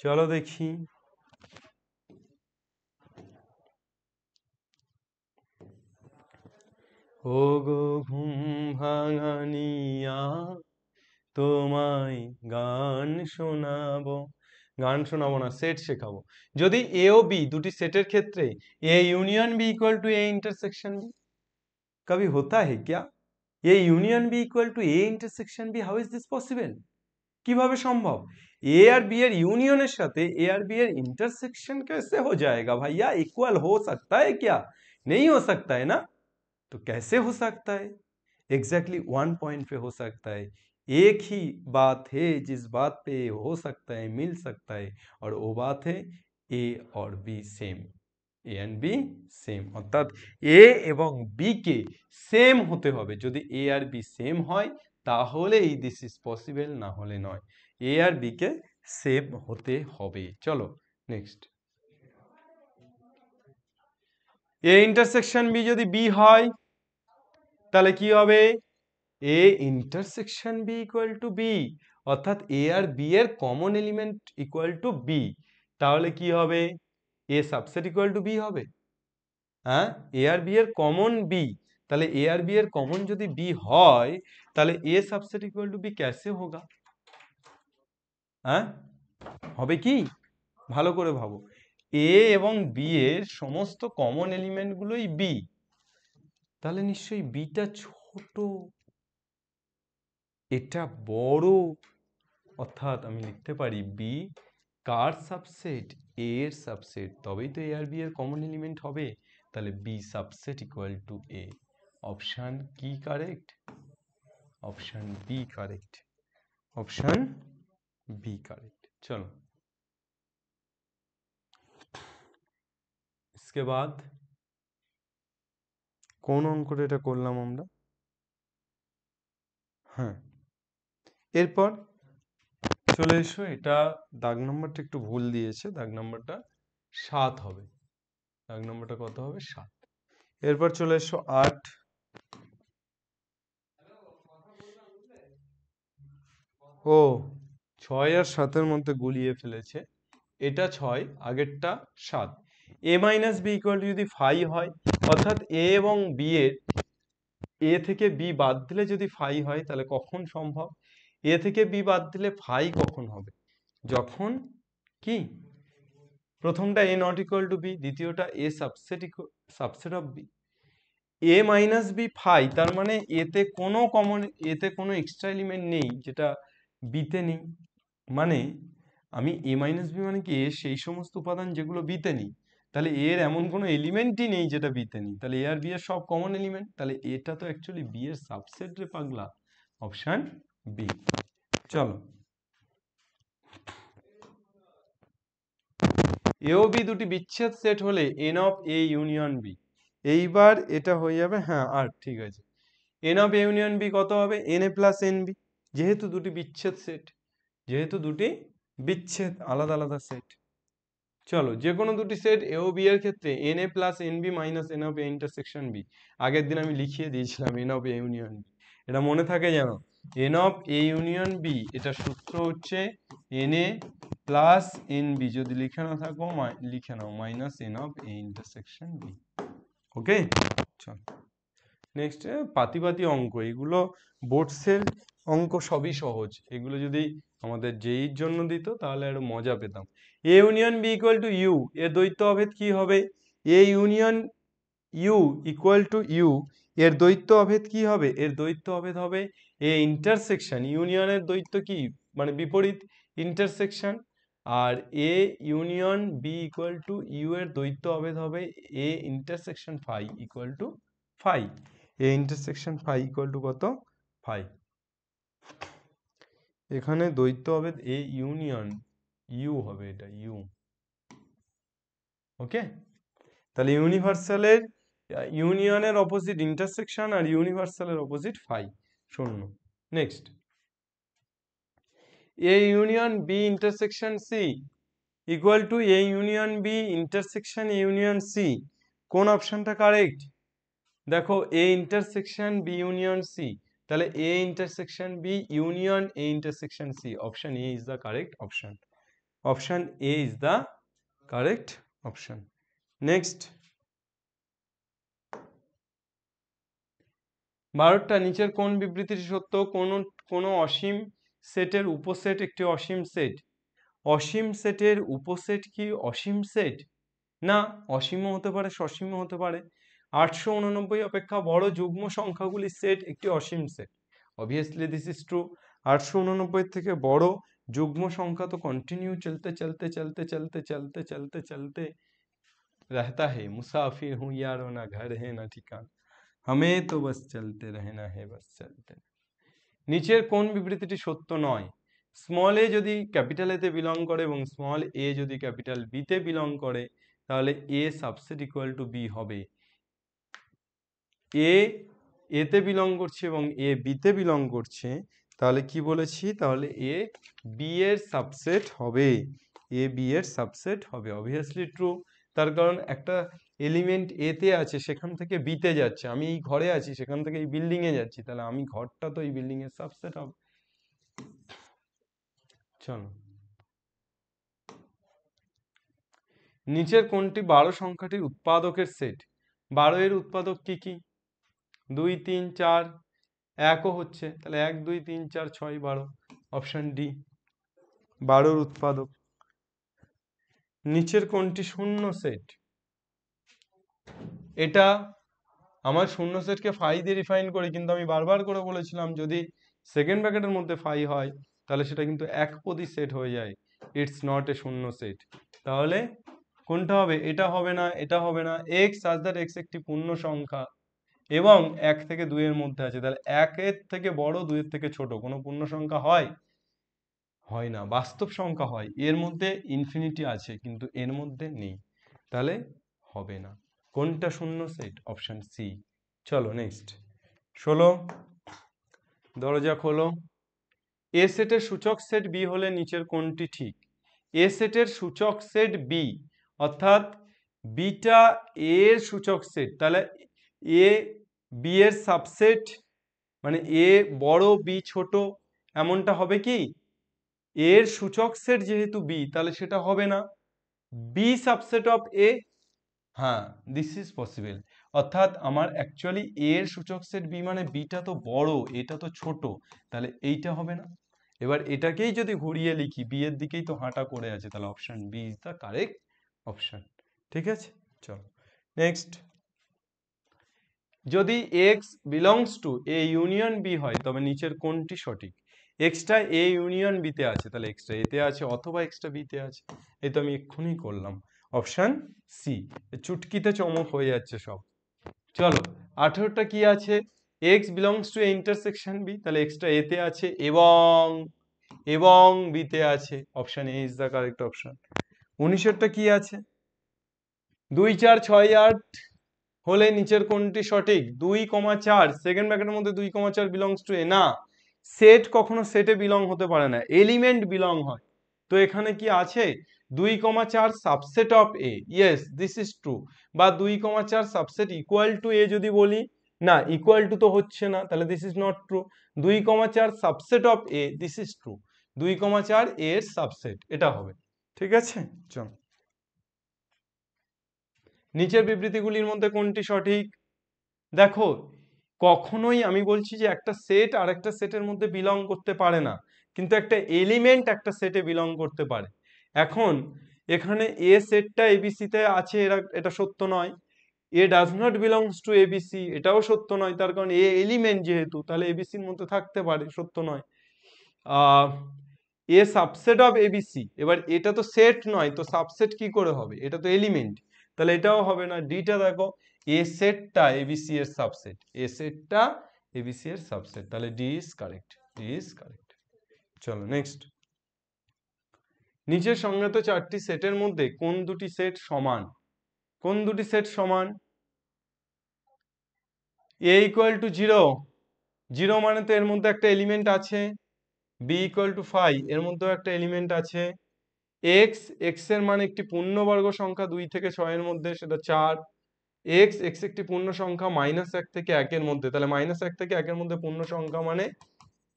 Speaker 1: চলো দেখি, ও গো ঘুম ভাঙানিয়া তোমায় গান শোনাবো। গান শোনাবো না, সেট শেখাবো। যদি এ ও বি দুটি সেটের ক্ষেত্রে A union B equal to A intersection B, कभी होता है क्या? A union B equal to A intersection B, how is this possible? কিভাবে সম্ভব? এ আর বি এর ইউনিয়নের সাথে এ আর বি এর इंटरसेक्शन कैसे हो जाएगा भैया? इक्वल हो सकता है क्या? नहीं हो सकता है ना? तो कैसे हो सकता है? एग्जैक्टली 1 पॉइंट पे हो सकता है। एक ही बात है जिस बात पे हो सकता है, मिल सकता है, और वो बात है ए और B same, A and B same, অর্থাৎ এ এবং বি কে সেম হতে হবে। যদি এ আর বি সেম হয় তাহলেই দিস ইজ পসিবল, না হলে নয়। এ আর বি কে সেম হতে হবে। চলো নেক্সট, এ ইন্টারসেকশন বি যদি বি হয় তাহলে কি হবে? A intersection B equal to B, অর্থাৎ এ আর বি এর common element equal to B, তাহলে কি হবে? A subset equal to B হবে। হ্যাঁ, এ আর বি এর কমন বি, তাহলে এ আর বি এর কমন যদি বি হয় তাহলে A subset equal to B कैसे होगा? হ্যাঁ, হবে কি? ভালো করে ভাবো, এ এবং বি এর সমস্ত কমন এলিমেন্ট গুলোই বি, তাহলে নিশ্চয়ই বিটা ছোট, এটা বড়, অর্থাৎ আমি লিখতে পারি বি কার সাবসেট? এ এর সাবসেট, তবেই তো এ আর বি এর কমন এলিমেন্ট হবে, তাহলে B subset equal to A. Option কি correct? Option B correct, option B correct. चलो इसके बाद কোন অঙ্কটা এটা করলাম আমরা? হ্যাঁ, এরপর চলে এসো, এটা দাগ নম্বরটা একটু ভুল দিয়েছে, দাগ নম্বরটা 7 হবে, দাগ নম্বরটা কত হবে? 7। এরপর চলে এসো 8। ও 6 আর 7-এর মধ্যে গুলিয়ে ফেলেছে, এটা 6, আগেরটা 7। এ মাইনাস বি ইকুয়াল টু যদি ফাই হয়, অর্থাৎ এ এবং বি এর এ থেকে বি বাদ দিলে যদি ফাই হয় তাহলে কখন সম্ভব? এ থেকে বি বাদ দিলে ফাই কখন হবে? যখন কি প্রথমটা A not equal to B, দ্বিতীয়টা A subset of B. A minus B phi, তার মানে এতে কোনো কমন, এতে কোনো এক্সট্রা এলিমেন্ট নেই যেটা বিতে নেই, মানে আমি এ মাইনাস বি মানে কি সেই সমস্ত উপাদান যেগুলো বিতে নেই, তাহলে এর এমন কোনো এলিমেন্টই নেই যেটা বিতে নেই, তাহলে এ আর বি এর সব কমন এলিমেন্ট, তাহলে এটা তো অ্যাকচুয়ালি বি এর সাবসেট রে পাগলা, অপশন বি। চলো, এ ও বি দুটি বিচ্ছেদ সেট হলে n of A union B, এইবার এটা হয়ে যাবে, হ্যাঁ আর ঠিক আছে, n of A union B কত হবে? N A plus N B, যেহেতু দুটি বিচ্ছেদ সেট, যেহেতু দুটি বিচ্ছেদ আলাদা আলাদা সেট। চলো যে কোনো দুটি সেট এ ও বি এর ক্ষেত্রে N A plus N B minus N of A intersection B, আগের দিন আমি লিখিয়ে দিয়েছিলাম N of A union B, এটা মনে থাকে যেন N of A union B, এটা সূত্র হচ্ছে N A plus N B, যদি লিখে না থাকো লিখে নাও minus N of A intersection B. Okay, চল নেক্সট পাতি অঙ্ক, এগুলো বোর্ডসের অঙ্ক সবই সহজ, এগুলো যদি আমাদের জেইর জন্য দিত তাহলে আরো মজা পেতাম। A union B equal to U, এর দ্বৈত অভেদ কি হবে? A union U equal to U, এর দ্বৈত অভেদ কি হবে? এর দ্বৈত অভেদ হবে এ ইন্টারসেকশন, ইউনিয়নের দ্বৈত কি মানে বিপরীত ইন্টারসেকশন, আর A union B equal to U এর দ্বৈত অভেদ হবে A intersection phi equal to phi. A intersection phi equal to কত? ফাই। এখানে দ্বৈত অভেদ এ ইউনিয়ন ইউ হবে, এটা ইউ। ওকে, তাহলে ইউনিভার্সালের ইউনিয়নের অপোজিট ইন্টারসেকশন আর ইউনিভার্সালের অপোজিট ফাই, শূন্য। Next, A union B intersection C equal to A union B intersection union C, কোন অপশনটা কারেক্ট? দেখো A intersection B union C, তাহলে A intersection B union A intersection C, option A is the correct option, option A is the correct option. Next, 12টা নিচের কোন বিবৃতিটি সত্য? কোন অসীম সেটের উপসেট একটি অসীম সেট। অসীম সেটের উপসেট কি অসীম সেট? না, অসীমও হতে পারে সসীমও হতে পারে। 889 অপেক্ষা বড় যুগ্ম সংখ্যাগুলির সেট একটি অসীম set, obviously this is true. 889 থেকে বড় যুগ্ম সংখ্যা তো কন্টিনিউ চলতে চলতে চলতে চলতে চলতে চলতে চলতে रहता है, मुसाफिर हूँ यारो ना घर है ना ठिकाना, हमें तो बस चलते रहना है बस चलते। নিচের কোন বিবৃতিটি সত্য নয়? স্মল এ যদি ক্যাপিটাল এ তে বিলং করে এবং স্মল এ যদি ক্যাপিটাল বি তে বিলং করে তাহলে A subset equal to B হবে। এ এতে বিলং করছে এবং এ বিতে বিলং করছে, তাহলে কি বলেছি? তাহলে এ বি এর সাবসেট হবে, এ বি এর সাবসেট হবে, অবভিয়াসলি ট্রু। তার কারণ একটা এলিমেন্ট এ তে আছে সেখান থেকে বি তে যাচ্ছে, আমি এই ঘরে আছি সেখান থেকে এই বিল্ডিং এ যাচ্ছি, তাহলে আমি ঘরটা তো এই বিল্ডিং এর সাবসেট হবে। চলো, নিচের কোনটি 12 সংখ্যাটির উৎপাদকের সেট? 12 এর উৎপাদক কি কি? 2 3 4, 1ও হচ্ছে, তাহলে 1 2 3 4 6 12, অপশন ডি 12 উৎপাদক। নিচের কোনটি শূন্য সেট? এটা আমার শূন্য সেটকে ফাই দিয়ে রিফাইন করি, কিন্তু আমি বারবার করে বলেছিলাম যদি সেকেন্ড ব্র্যাকেটের মধ্যে ফাই হয় তাহলে সেটা কিন্তু একপদী সেট হয়ে যায়, ইটস নট এ শূন্য সেট। তাহলে কোনটা হবে? এটা হবে না, এটা হবে না। এক্স সাজ দ্যাট এক্স একটি পূর্ণ সংখ্যা এবং 1 থেকে 2 এর মধ্যে আছে, তাহলে 1 এর থেকে বড় 2 এর থেকে ছোট কোনো পূর্ণ সংখ্যা হয়? হয় না, বাস্তব সংখ্যা হয়, এর মধ্যে ইনফিনিটি আছে কিন্তু এর মধ্যে নেই, তাহলে হবে না। কোনটা শূন্য সেট? Option C. চলো নেক্সট, 16, দরজা খোলো। এ সেটের সূচক সেট বি হলে নিচের কোনটি ঠিক? এ সেটের সূচক সেট বি, অর্থাৎ বিটা এর সূচক সেট, তাহলে এ বি এর সাবসেট, মানে এ বড় বি ছোট, এমনটা হবে কি? এর সূচক সেট যেহেতু বি তাহলে সেটা হবে না। বি সাবসেট অফ এ, হ্যাঁ দিস ইজ পসিবল, অর্থাৎ আমার অ্যাকচুয়ালি এর সূচক সেট বি মানে বিটা তো বড় এটা তো ছোট, তাহলে এইটা হবে না। এবার এটাকেই যদি ঘুরিয়ে লিখি, বি এর দিকেই তো হাঁটা করে আছে, তাহলে option B is the correct option. ঠিক আছে, চলো নেক্সট, যদি x belongs to A union B হয় তবে নিচের কোনটি সঠিক? এক্সটা এ ইউনিয়ন বিতে আছে, তাহলে এক্সটা এতে আছে অথবা এক্সটা বিতে আছে, এই তো আমি এক্ষুনি করলাম, অপশন সি। চুটকিতে চমক হয়ে যাচ্ছে সব। চলো 18টা কি আছে? X belongs to A intersection B, তাহলে এক্সটা এতে আছে এবং বিতে আছে, option A is the correct option. 19টা কি আছে? 2 4 6 8 হলে নিচের কোনটি সঠিক? 2, 4 সেকেন্ড ব্র্যাকেটের মধ্যে 2, 4 বিলংস টু এ না, সেট কখনো সেটে বিলং হতে পারে না, এলিমেন্ট বিলং হয়। তো এখানে কি আছে 2,4 subset of A, yes this is true. বা 2,4 সাবসেট ইকুয়াল টু এ যদি বলি, না ইকুয়াল টু তো হচ্ছে না, তাহলে this is not true. 2,4 subset of A, this is true. 2,4 এর সাবসেট, এটা হবে। ঠিক আছে, চল নিচের বিবৃতিগুলির মধ্যে কোনটি সঠিক? দেখো, কখনোই আমি বলছি যে একটা সেট আর একটা সেটের মধ্যে বিলং করতে পারে না, কিন্তু একটা এলিমেন্ট একটা সেটে বিলং করতে পারে। এখন এখানে এ সেটটা এবিসি তে আছে, এটা সত্য নয়। এ does not belongs to ABC, এটাও সত্য নয়, তার কারণ এ এলিমেন্ট যেহেতু, তাহলে এবিসির মধ্যে থাকতে পারে, সত্য নয়। এ সাবসেট অফ এবিসি, এবার এটা তো সেট নয়, তো সাবসেট কি করে হবে, এটা তো এলিমেন্ট, তাহলে এটাও হবে না। ডিটা দেখো, এ সেটটা এবিসি এর সাবসেট, এ সেটটা এবিসি এর সাবসেট, তাহলে D is correct, D is correct. চলো নেক্সট। নিচের সংজ্ঞাত চারটি সেটের মধ্যে কোন দুটি সেট সমান? কোন দুটি সেট সমান? এ ইকুয়াল টু 0, 0 মানে তো এর মধ্যে একটা এলিমেন্ট আছে। বি ইকুয়াল টু 5, এর মধ্যেও একটা এলিমেন্ট আছে। এক্স, এক্স এর মান একটি পূর্ণবর্গ সংখ্যা 2 থেকে 6 এর মধ্যে, সেটা 4। এক্স, এক্স একটি পূর্ণ সংখ্যা -1 থেকে 1 এর মধ্যে, তাহলে -1 থেকে 1 এর মধ্যে পূর্ণ সংখ্যা মানে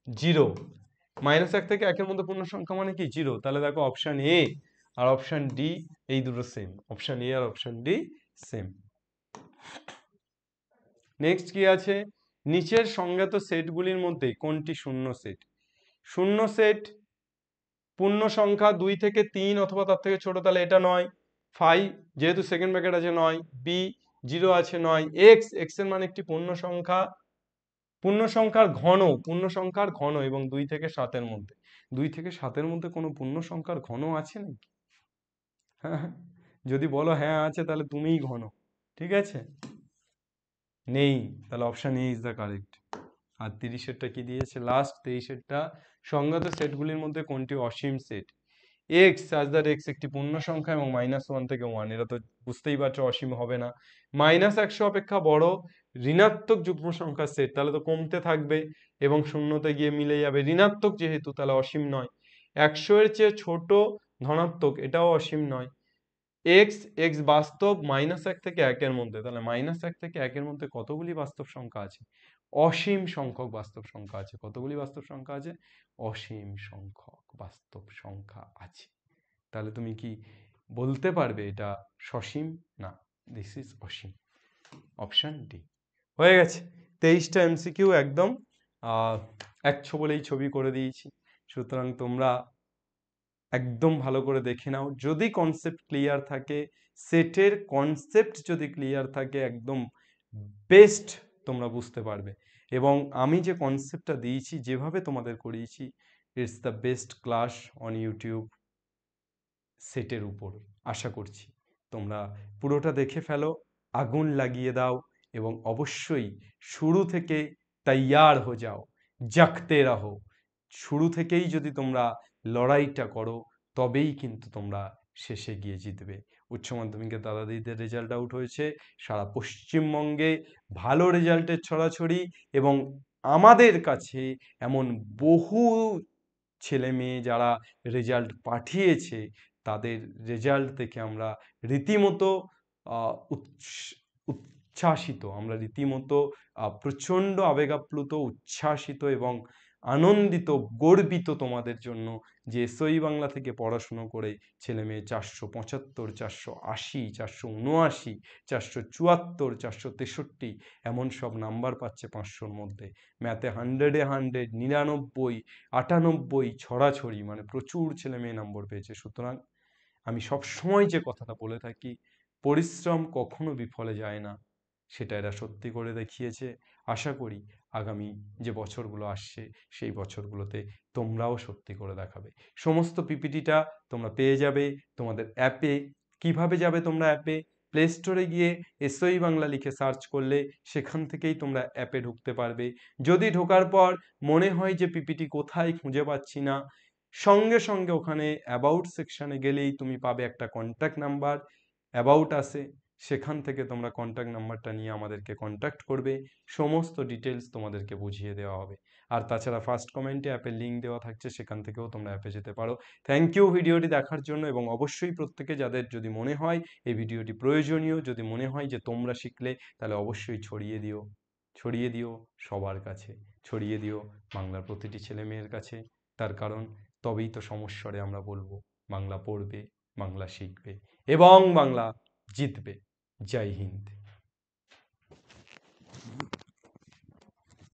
Speaker 1: 0। -1 থেকে 1 এর মধ্যে পূর্ণ সংখ্যা মানে কি 0, তাহলে দেখো অপশন এ আর অপশন ডি এই দুটো সেম, অপশন এ আর অপশন ডি সেম। নেক্সট কি আছে? নিচের সংজ্ঞাত সেটগুলির মধ্যে কোনটি শূন্য সেট? শূন্য সেট পূর্ণ সংখ্যা 2 থেকে 3 অথবা তার থেকে ছোট, তাহলে এটা নয়। 5 যেহেতু সেকেন্ড ব্র্যাকেট আছে নয়। বি 0 আছে নয়। এক্স, এক্স এর মানে একটি পূর্ণ সংখ্যা, পূর্ণ সংখ্যার ঘন, পূর্ণ সংখ্যার ঘন এবং 2 থেকে 7 এর মধ্যে। 2 থেকে 7 এর মধ্যে কোনো পূর্ণ সংখ্যার ঘন আছে নাকি? হ্যাঁ, যদি বলো হ্যাঁ আছে, তাহলে তুমিই ঘন। ঠিক আছে, নেই, তাহলে option A is the correct. আর 30-এরটা কি দিয়েছে লাস্ট? 23-এরটা সংজ্ঞাত সেটগুলির মধ্যে কোনটি অসীম সেট? এক্স সাজ দ্যাট এক্স একটি পূর্ণ সংখ্যা এবং -1 থেকে 1, এটা তো বুঝতেই পারছো অসীম হবে না। -100 অপেক্ষা বড় ঋণাত্মক যুগ্ম সংখ্যার সেট, তাহলে তো কমতে থাকবে এবং শূন্যতে গিয়ে মিলে যাবে, ঋণাত্মক যেহেতু, তাহলে অসীম নয়। 100 এর চেয়ে ছোট ধনাত্মক, এটাও অসীম নয়। এক্স, এক্স বাস্তব -1 থেকে 1 এর মধ্যে, তাহলে -1 থেকে 1 এর মধ্যে কতগুলি বাস্তব সংখ্যা আছে? অসীম সংখ্যক বাস্তব সংখ্যা আছে। কতগুলি বাস্তব সংখ্যা আছে? অসীম সংখ্যক বাস্তব সংখ্যা আছে। তাহলে তুমি কি বলতে পারবে এটা সসীম? না, this is Asim. Option D হয়ে গেছে। 23টা এমসিকিউ একদম এক বলেই ছবি করে দিয়েছি, সুতরাং তোমরা একদম ভালো করে দেখে নাও। যদি কনসেপ্ট ক্লিয়ার থাকে, সেটের কনসেপ্ট যদি ক্লিয়ার থাকে, একদম বেস্ট তোমরা বুঝতে পারবে। এবং আমি যে কনসেপ্টটা দিয়েছি, যেভাবে তোমাদের করিয়েছি, it's the best class on YouTube সেটের উপর। আশা করছি তোমরা পুরোটা দেখে ফেলো, আগুন লাগিয়ে দাও এবং অবশ্যই শুরু থেকে তৈয়ার হয়ে যাও, জাগতে রাহো। শুরু থেকেই যদি তোমরা লড়াইটা করো, তবেই কিন্তু তোমরা শেষে গিয়ে জিতবে। উচ্চ মাধ্যমিকের দাদা দিদিদের রেজাল্ট আউট হয়েছে সারা পশ্চিমবঙ্গে, ভালো রেজাল্টের ছড়াছড়ি, এবং আমাদের কাছে এমন বহু ছেলে মেয়ে যারা রেজাল্ট পাঠিয়েছে, তাদের রেজাল্ট দেখে আমরা রীতিমতো উচ্ছ্বাসিত, আমরা রীতিমতো প্রচণ্ড আবেগাপ্লুত, উচ্ছ্বাসিত এবং আনন্দিত, গর্বিত তোমাদের জন্য যে এসওই বাংলা থেকে পড়াশুনো করে ছেলে মেয়ে 475, 480, 479, 474, 463 এমন সব নাম্বার পাচ্ছে 500-র মধ্যে। ম্যাথে 100-এ 100, 99, 98 ছড়াছড়ি, মানে প্রচুর ছেলে মেয়ে নম্বর পেয়েছে। সুতরাং আমি সব সময় যে কথাটা বলে থাকি, পরিশ্রম কখনো বিফলে যায় না, সেটা এরা সত্যি করে দেখিয়েছে। আশা করি আগামী যে বছরগুলো আসছে, সেই বছরগুলোতে তোমরাও সত্যি করে দেখাবে। সমস্ত পিপিটিটা তোমরা পেয়ে যাবে তোমাদের অ্যাপে। কিভাবে যাবে তোমরা অ্যাপে? প্লে স্টোরে গিয়ে এসওই বাংলা লিখে সার্চ করলে সেখান থেকেই তোমরা অ্যাপে ঢুকতে পারবে। যদি ঢোকার পর মনে হয় যে পিপিটি কোথায় খুঁজে পাচ্ছি না, সঙ্গে সঙ্গে ওখানে অ্যাবাউট সেকশানে গেলেই তুমি পাবে একটা কন্ট্যাক্ট নাম্বার, অ্যাবাউট আছে, সেখান থেকে তোমরা কন্ট্যাক্ট নাম্বারটা নিয়ে আমাদেরকে কন্ট্যাক্ট করবে, সমস্ত ডিটেলস তোমাদেরকে বুঝিয়ে দেওয়া হবে। আর তাছাড়া ফার্স্ট কমেন্টে অ্যাপের লিঙ্ক দেওয়া থাকছে, সেখান থেকেও তোমরা অ্যাপে যেতে পারো। থ্যাংক ইউ ভিডিওটি দেখার জন্য, এবং অবশ্যই প্রত্যেকে যাদের যদি মনে হয় এই ভিডিওটি প্রয়োজনীয়, যদি মনে হয় যে তোমরা শিখলে, তাহলে অবশ্যই ছড়িয়ে দিও সবার কাছে, ছড়িয়ে দিও বাংলার প্রতিটি ছেলে মেয়ের কাছে। তার কারণ তবেই তো সমস্বরে আমরা বলবো বাংলা পড়বে, বাংলা শিখবে এবং বাংলা জিতবে। জয় হিন্দ।